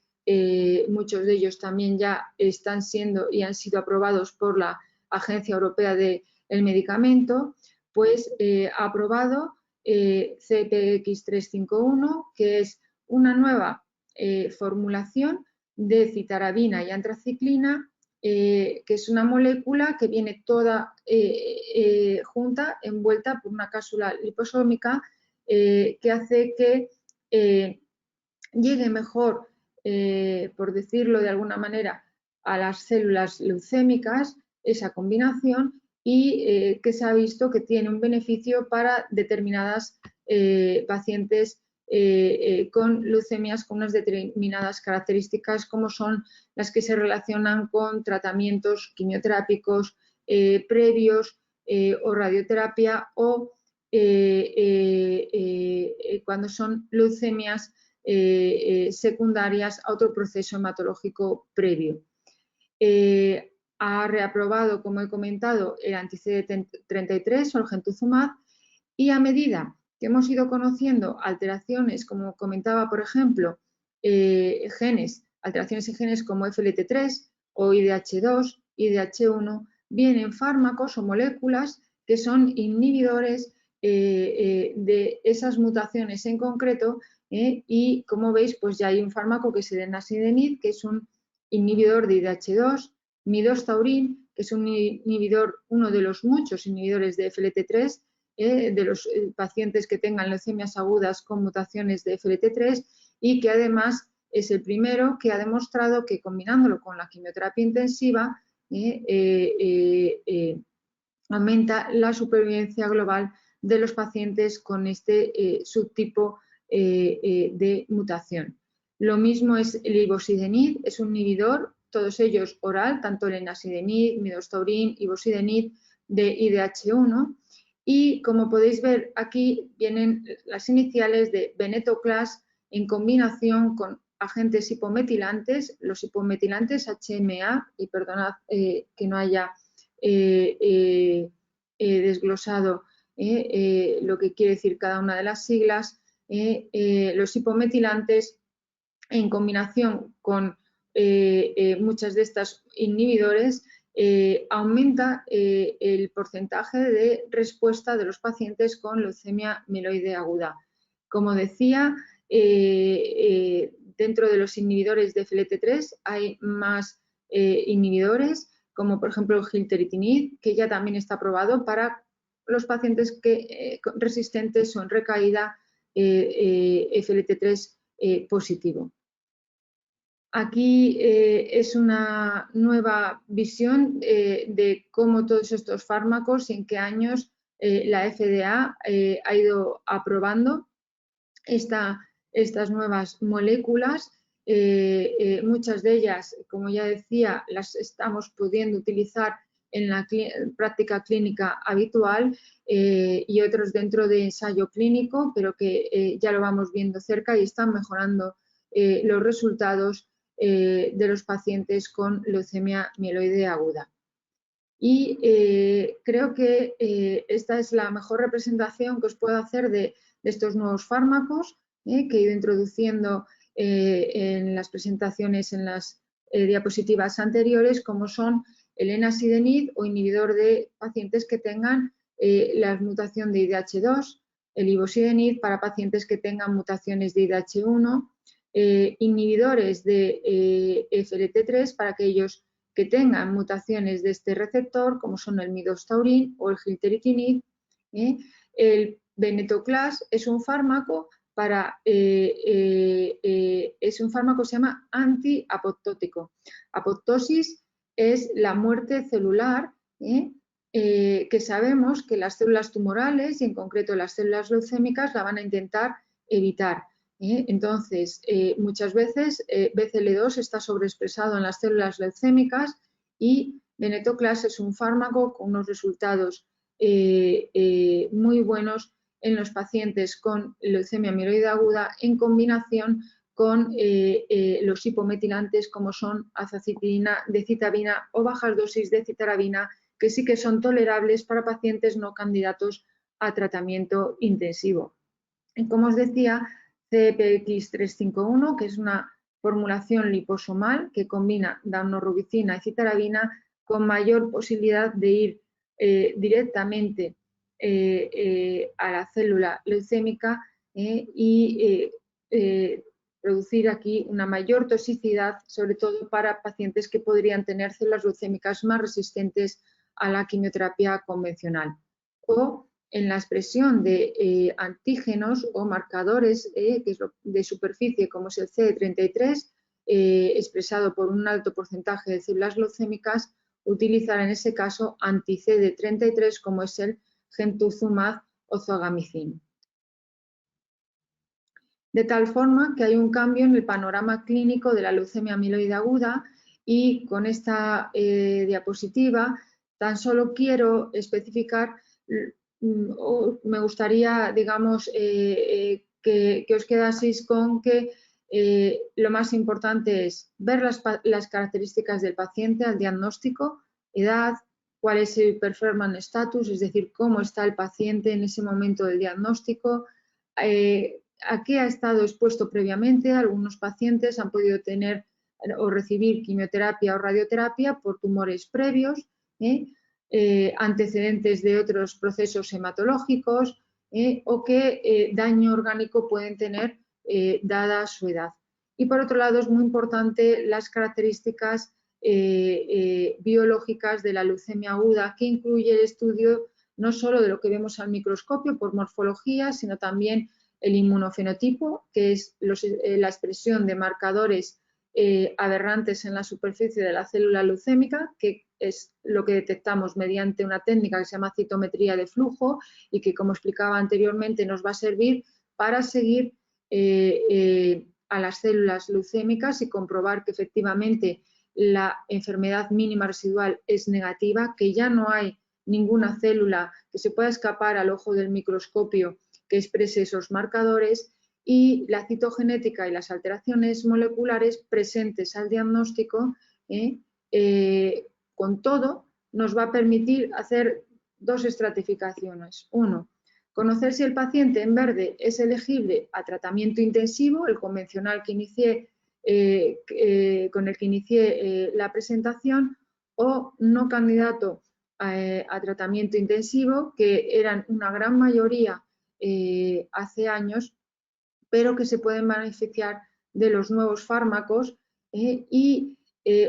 muchos de ellos también ya están siendo y han sido aprobados por la Agencia Europea del Medicamento, pues ha aprobado CPX351, que es una nueva formulación de citarabina y antraciclina, que es una molécula que viene toda junta, envuelta por una cápsula liposómica, que hace que llegue mejor, por decirlo de alguna manera, a las células leucémicas, esa combinación, y que se ha visto que tiene un beneficio para determinadas pacientes con leucemias con unas determinadas características, como son las que se relacionan con tratamientos quimioterápicos previos o radioterapia, o cuando son leucemias secundarias a otro proceso hematológico previo. Ha reaprobado, como he comentado, el anti-CD33 o el Gentuzumab, y a medida que hemos ido conociendo alteraciones, como comentaba, por ejemplo, alteraciones en genes como FLT3 o IDH2, IDH1, vienen fármacos o moléculas que son inhibidores de esas mutaciones en concreto, y como veis, pues ya hay un fármaco que es el enasidenib, que es un inhibidor de IDH2, midostaurin, que es un inhibidor, uno de los muchos inhibidores de FLT3, de los pacientes que tengan leucemias agudas con mutaciones de FLT3, y que además es el primero que ha demostrado que combinándolo con la quimioterapia intensiva aumenta la supervivencia global de los pacientes con este subtipo de mutación. Lo mismo es el ivosidenib, es un inhibidor, todos ellos oral, tanto el enasidenib, midostaurin, ivosidenib de IDH1. Y como podéis ver aquí vienen las iniciales de venetoclax en combinación con agentes hipometilantes, los hipometilantes HMA, y perdonad que no haya desglosado lo que quiere decir cada una de las siglas, los hipometilantes en combinación con muchas de estas inhibidores aumenta el porcentaje de respuesta de los pacientes con leucemia mieloide aguda. Como decía, dentro de los inhibidores de FLT3 hay más inhibidores, como por ejemplo el gilteritinib, que ya también está aprobado para los pacientes resistentes o en recaída FLT3 positivo. Aquí es una nueva visión de cómo todos estos fármacos y en qué años la FDA ha ido aprobando estas nuevas moléculas. Muchas de ellas, como ya decía, las estamos pudiendo utilizar en la práctica clínica habitual y otros dentro de ensayo clínico, pero que ya lo vamos viendo cerca y están mejorando los resultados de los pacientes con leucemia mieloide aguda. Y creo que esta es la mejor representación que os puedo hacer de estos nuevos fármacos que he ido introduciendo en las presentaciones, en las diapositivas anteriores, como son el enasidenib o inhibidor de pacientes que tengan la mutación de IDH2, el ivosidenib para pacientes que tengan mutaciones de IDH1, inhibidores de FLT3 para aquellos que tengan mutaciones de este receptor, como son el midostaurin o el gilteritinib. El venetoclax es un fármaco es un fármaco que se llama antiapoptótico. Apoptosis es la muerte celular, que sabemos que las células tumorales y en concreto las células leucémicas la van a intentar evitar. Entonces, muchas veces BCL2 está sobreexpresado en las células leucémicas y venetoclax es un fármaco con unos resultados muy buenos en los pacientes con leucemia mieloide aguda en combinación con los hipometilantes como son azacitidina, decitabina o bajas dosis de citarabina, que sí que son tolerables para pacientes no candidatos a tratamiento intensivo. Y como os decía, CPX351, que es una formulación liposomal que combina daunorubicina y citarabina con mayor posibilidad de ir directamente a la célula leucémica y producir aquí una mayor toxicidad, sobre todo para pacientes que podrían tener células leucémicas más resistentes a la quimioterapia convencional. O en la expresión de antígenos o marcadores que es de superficie, como es el CD33, expresado por un alto porcentaje de células leucémicas, utilizar en ese caso anti-CD33 como es el gemtuzumab o zogamicin. De tal forma que hay un cambio en el panorama clínico de la leucemia mieloide aguda y con esta diapositiva tan solo quiero especificar o me gustaría, digamos, que os quedaseis con que lo más importante es ver las características del paciente al diagnóstico, edad, cuál es el performance status, es decir, cómo está el paciente en ese momento del diagnóstico, a qué ha estado expuesto previamente. Algunos pacientes han podido tener o recibir quimioterapia o radioterapia por tumores previos, antecedentes de otros procesos hematológicos o qué daño orgánico pueden tener dada su edad. Y por otro lado es muy importante las características biológicas de la leucemia aguda, que incluye el estudio no solo de lo que vemos al microscopio por morfología, sino también el inmunofenotipo, que es la expresión de marcadores aberrantes en la superficie de la célula leucémica, que es lo que detectamos mediante una técnica que se llama citometría de flujo y que, como explicaba anteriormente, nos va a servir para seguir a las células leucémicas y comprobar que efectivamente la enfermedad mínima residual es negativa, que ya no hay ninguna célula que se pueda escapar al ojo del microscopio que exprese esos marcadores, y la citogenética y las alteraciones moleculares presentes al diagnóstico, con todo, nos va a permitir hacer dos estratificaciones. Uno, conocer si el paciente en verde es elegible a tratamiento intensivo, el convencional que inicié, con el que inicié la presentación, o no candidato a tratamiento intensivo, que eran una gran mayoría hace años, pero que se pueden beneficiar de los nuevos fármacos y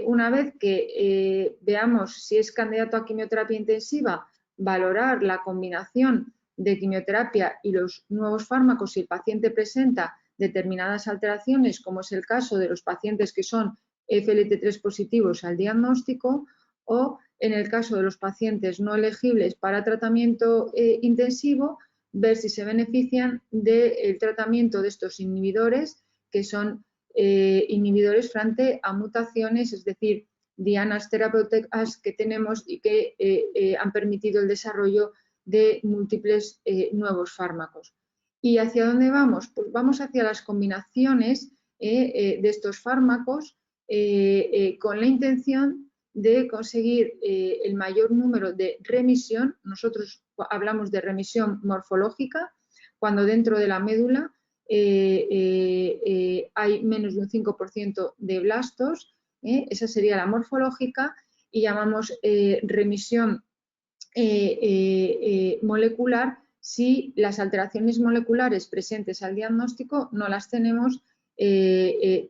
una vez que veamos si es candidato a quimioterapia intensiva, valorar la combinación de quimioterapia y los nuevos fármacos si el paciente presenta determinadas alteraciones, como es el caso de los pacientes que son FLT3 positivos al diagnóstico, o en el caso de los pacientes no elegibles para tratamiento intensivo, ver si se benefician del tratamiento de estos inhibidores, que son inhibidores frente a mutaciones, es decir, dianas terapéuticas que tenemos y que han permitido el desarrollo de múltiples nuevos fármacos. ¿Y hacia dónde vamos? Pues vamos hacia las combinaciones de estos fármacos con la intención de conseguir el mayor número de remisión. Nosotros hablamos de remisión morfológica, cuando dentro de la médula hay menos de un 5% de blastos, esa sería la morfológica, y llamamos remisión molecular si las alteraciones moleculares presentes al diagnóstico no las tenemos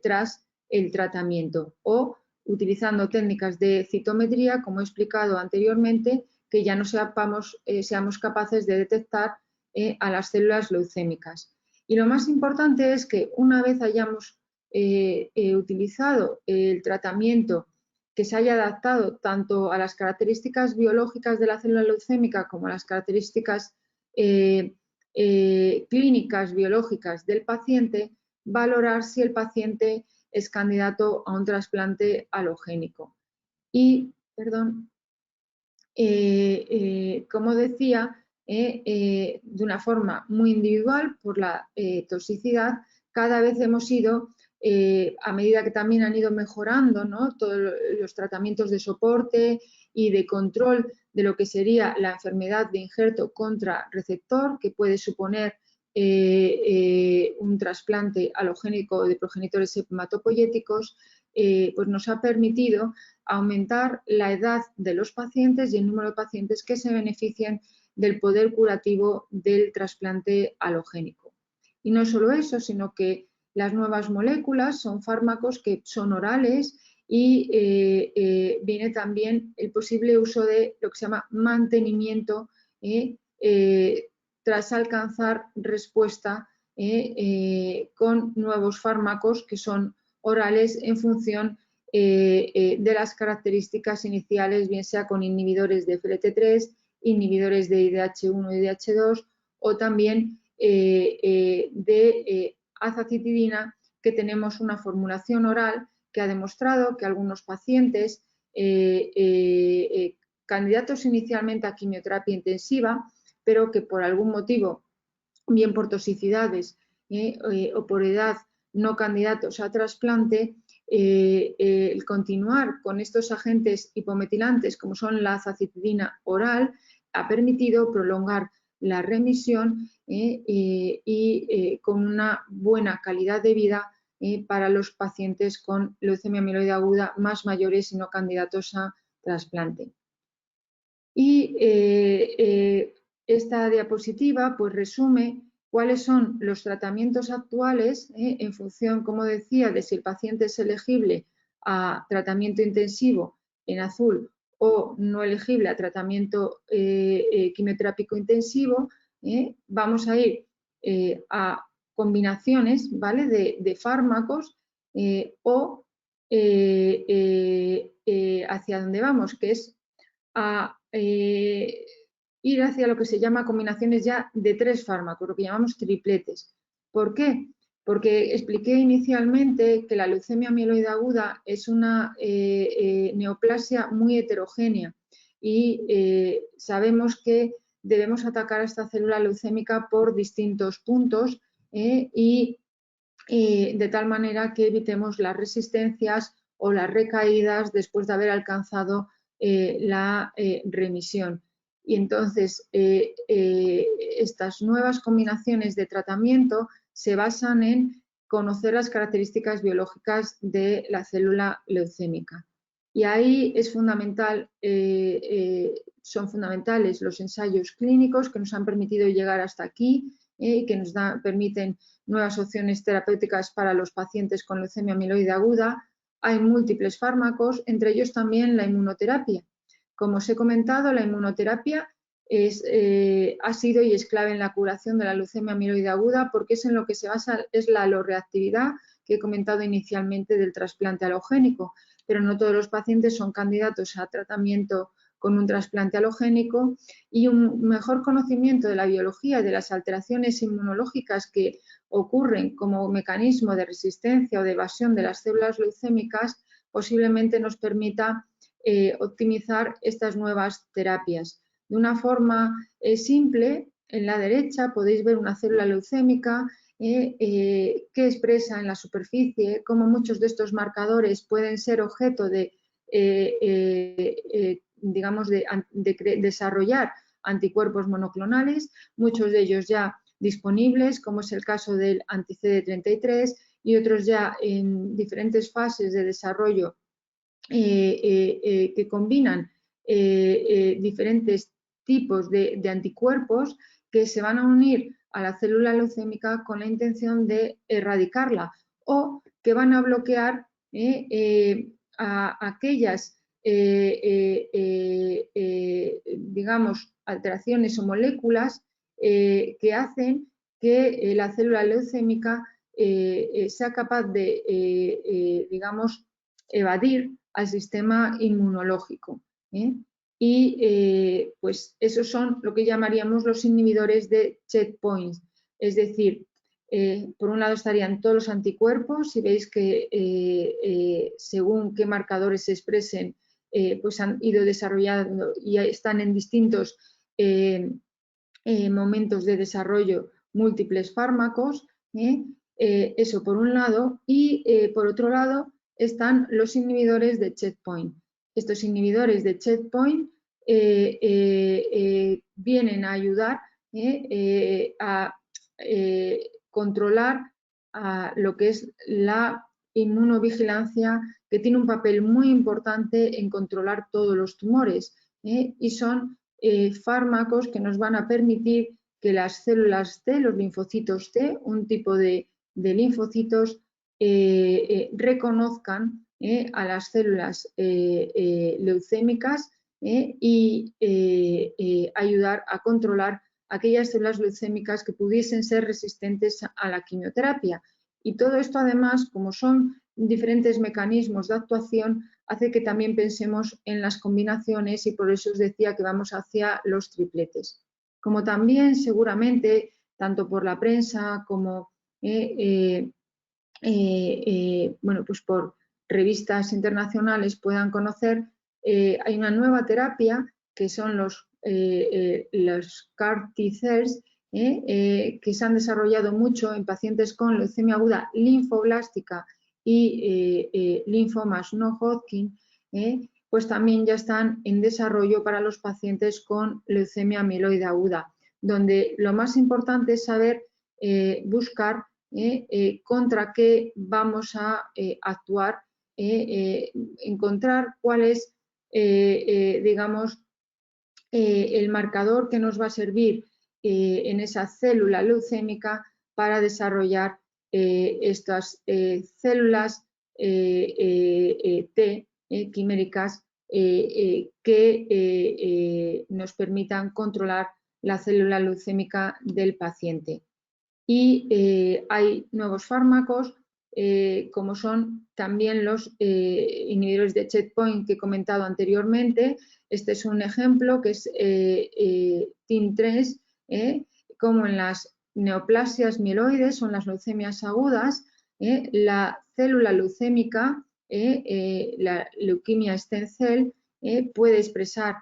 tras el tratamiento, o utilizando técnicas de citometría, como he explicado anteriormente, que ya no seamos capaces de detectar a las células leucémicas. Y lo más importante es que una vez hayamos utilizado el tratamiento que se haya adaptado tanto a las características biológicas de la célula leucémica como a las características clínicas biológicas del paciente, valorar si el paciente es candidato a un trasplante alogénico. Y, como decía, de una forma muy individual por la toxicidad, cada vez hemos ido, a medida que también han ido mejorando, ¿no?, todos los tratamientos de soporte y de control de lo que sería la enfermedad de injerto contra receptor, que puede suponer un trasplante alogénico de progenitores hematopoyéticos, pues nos ha permitido aumentar la edad de los pacientes y el número de pacientes que se benefician del poder curativo del trasplante alogénico. Y no solo eso, sino que las nuevas moléculas son fármacos que son orales, y viene también el posible uso de lo que se llama mantenimiento tras alcanzar respuesta con nuevos fármacos que son orales en función de las características iniciales, bien sea con inhibidores de FLT3, inhibidores de IDH1 y IDH2, o también de azacitidina, que tenemos una formulación oral que ha demostrado que algunos pacientes candidatos inicialmente a quimioterapia intensiva, pero que por algún motivo, bien por toxicidades o por edad, no candidatos a trasplante, el continuar con estos agentes hipometilantes, como son la azacitidina oral, ha permitido prolongar la remisión y con una buena calidad de vida para los pacientes con leucemia mieloide aguda más mayores y no candidatos a trasplante. Y esta diapositiva pues resume cuáles son los tratamientos actuales en función, como decía, de si el paciente es elegible a tratamiento intensivo en azul o no elegible a tratamiento quimioterápico intensivo. Vamos a ir a combinaciones, ¿vale?, de fármacos o hacia dónde vamos, que es a ir hacia lo que se llama combinaciones ya de 3 fármacos, lo que llamamos tripletes. ¿Por qué? Porque expliqué inicialmente que la leucemia mieloide aguda es una neoplasia muy heterogénea y sabemos que debemos atacar a esta célula leucémica por distintos puntos y de tal manera que evitemos las resistencias o las recaídas después de haber alcanzado la remisión. Y entonces estas nuevas combinaciones de tratamiento se basan en conocer las características biológicas de la célula leucémica. Y ahí es fundamental, son fundamentales los ensayos clínicos que nos han permitido llegar hasta aquí y que nos permiten nuevas opciones terapéuticas para los pacientes con leucemia mieloide aguda. Hay múltiples fármacos, entre ellos también la inmunoterapia. Como os he comentado, la inmunoterapia ha sido y es clave en la curación de la leucemia mieloide aguda porque es en lo que se basa es la aloreactividad que he comentado inicialmente del trasplante alogénico, pero no todos los pacientes son candidatos a tratamiento con un trasplante alogénico y un mejor conocimiento de la biología y de las alteraciones inmunológicas que ocurren como mecanismo de resistencia o de evasión de las células leucémicas posiblemente nos permita optimizar estas nuevas terapias. De una forma simple, en la derecha podéis ver una célula leucémica que expresa en la superficie cómo muchos de estos marcadores pueden ser objeto de digamos, de desarrollar anticuerpos monoclonales, muchos de ellos ya disponibles, como es el caso del anti-CD33 y otros ya en diferentes fases de desarrollo que combinan diferentes tipos de anticuerpos que se van a unir a la célula leucémica con la intención de erradicarla o que van a bloquear a aquellas digamos, alteraciones o moléculas que hacen que la célula leucémica sea capaz de, digamos, evadir al sistema inmunológico. Y pues esos son lo que llamaríamos los inhibidores de checkpoints, es decir, por un lado estarían todos los anticuerpos, si veis que según qué marcadores se expresen, pues han ido desarrollando y están en distintos momentos de desarrollo múltiples fármacos, eso por un lado, y por otro lado están los inhibidores de checkpoint. Estos inhibidores de checkpoint vienen a ayudar a controlar lo que es la inmunovigilancia, que tiene un papel muy importante en controlar todos los tumores y son fármacos que nos van a permitir que las células T, los linfocitos T, un tipo de linfocitos, reconozcan a las células leucémicas y ayudar a controlar aquellas células leucémicas que pudiesen ser resistentes a la quimioterapia. Y todo esto, además, como son diferentes mecanismos de actuación, hace que también pensemos en las combinaciones y por eso os decía que vamos hacia los tripletes. Como también seguramente, tanto por la prensa como bueno, pues por revistas internacionales puedan conocer, hay una nueva terapia que son los CAR T-cells que se han desarrollado mucho en pacientes con leucemia aguda linfoblástica y linfomas no Hodgkin, pues también ya están en desarrollo para los pacientes con leucemia mieloide aguda, donde lo más importante es saber buscar contra qué vamos a actuar, encontrar cuál es, digamos, el marcador que nos va a servir en esa célula leucémica para desarrollar estas células T quiméricas que nos permitan controlar la célula leucémica del paciente. Y hay nuevos fármacos como son también los inhibidores de checkpoint que he comentado anteriormente. Este es un ejemplo que es TIM3, como en las neoplasias mieloides, son las leucemias agudas, la célula leucémica, la leuquimia stem cell, puede expresar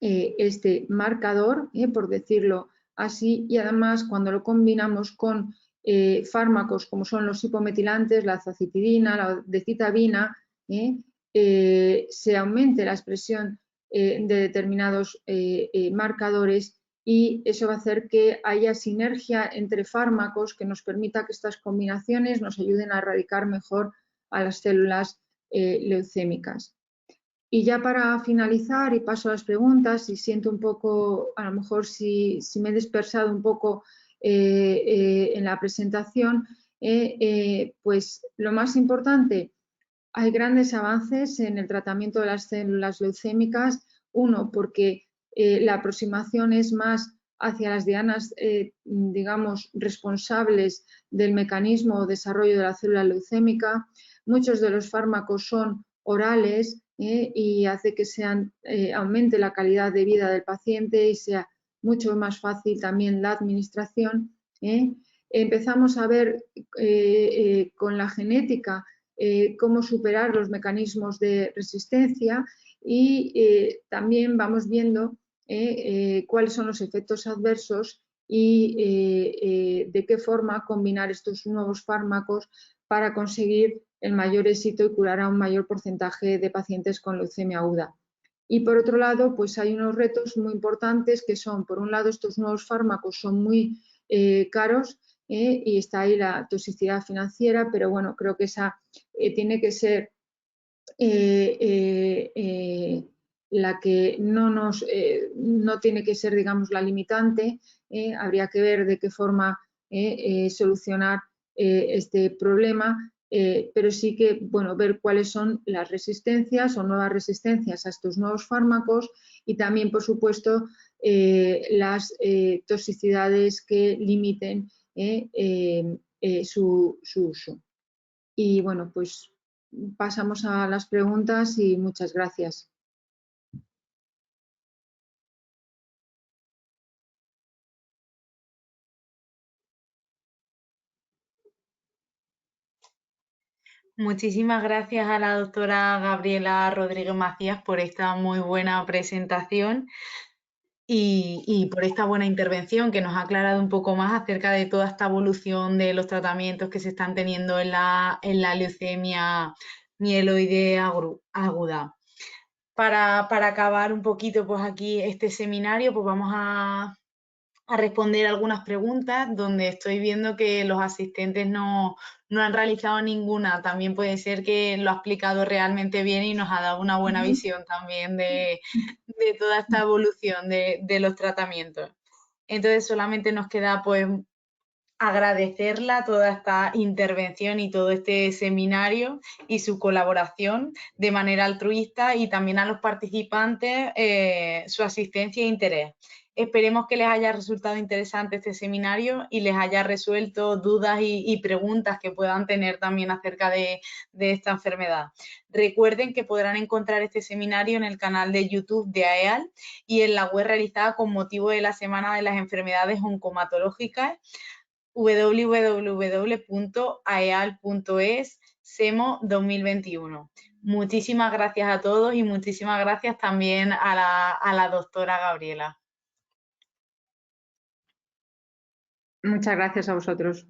este marcador, por decirlo así, y además cuando lo combinamos con fármacos como son los hipometilantes, la azacitidina, la decitabina, se aumente la expresión de determinados marcadores, y eso va a hacer que haya sinergia entre fármacos que nos permita que estas combinaciones nos ayuden a erradicar mejor a las células leucémicas. Y ya para finalizar, y paso a las preguntas, y siento un poco, a lo mejor si me he dispersado un poco en la presentación, pues lo más importante, hay grandes avances en el tratamiento de las células leucémicas. Uno, porque la aproximación es más hacia las dianas, digamos, responsables del mecanismo o desarrollo de la célula leucémica. Muchos de los fármacos son orales y hace que aumente la calidad de vida del paciente y sea mucho más fácil también la administración. Empezamos a ver con la genética cómo superar los mecanismos de resistencia, y también vamos viendo cuáles son los efectos adversos y de qué forma combinar estos nuevos fármacos para conseguir el mayor éxito y curar a un mayor porcentaje de pacientes con leucemia aguda. Y por otro lado, pues hay unos retos muy importantes que son, por un lado, estos nuevos fármacos son muy caros, y está ahí la toxicidad financiera, pero bueno, creo que esa tiene que ser la que no tiene que ser, digamos, la limitante. Habría que ver de qué forma solucionar este problema, pero sí que, bueno, ver cuáles son las resistencias o nuevas resistencias a estos nuevos fármacos, y también, por supuesto, las toxicidades que limiten su uso. Y bueno, pues pasamos a las preguntas y muchas gracias. Muchísimas gracias a la doctora Gabriela Rodríguez Macías por esta muy buena presentación y por esta buena intervención que nos ha aclarado un poco más acerca de toda esta evolución de los tratamientos que se están teniendo en la leucemia mieloide aguda. Para acabar un poquito pues aquí este seminario, pues vamos a responder algunas preguntas donde estoy viendo que los asistentes no han realizado ninguna. También puede ser que lo ha explicado realmente bien y nos ha dado una buena visión también de toda esta evolución de los tratamientos. Entonces solamente nos queda pues agradecerla toda esta intervención y todo este seminario y su colaboración de manera altruista, y también a los participantes su asistencia e interés. Esperemos que les haya resultado interesante este seminario y les haya resuelto dudas y preguntas que puedan tener también acerca de esta enfermedad. Recuerden que podrán encontrar este seminario en el canal de YouTube de AEAL y en la web realizada con motivo de la Semana de las Enfermedades Oncomatológicas, www.aeal.es SEMO 2021. Muchísimas gracias a todos y muchísimas gracias también a la doctora Gabriela. Muchas gracias a vosotros.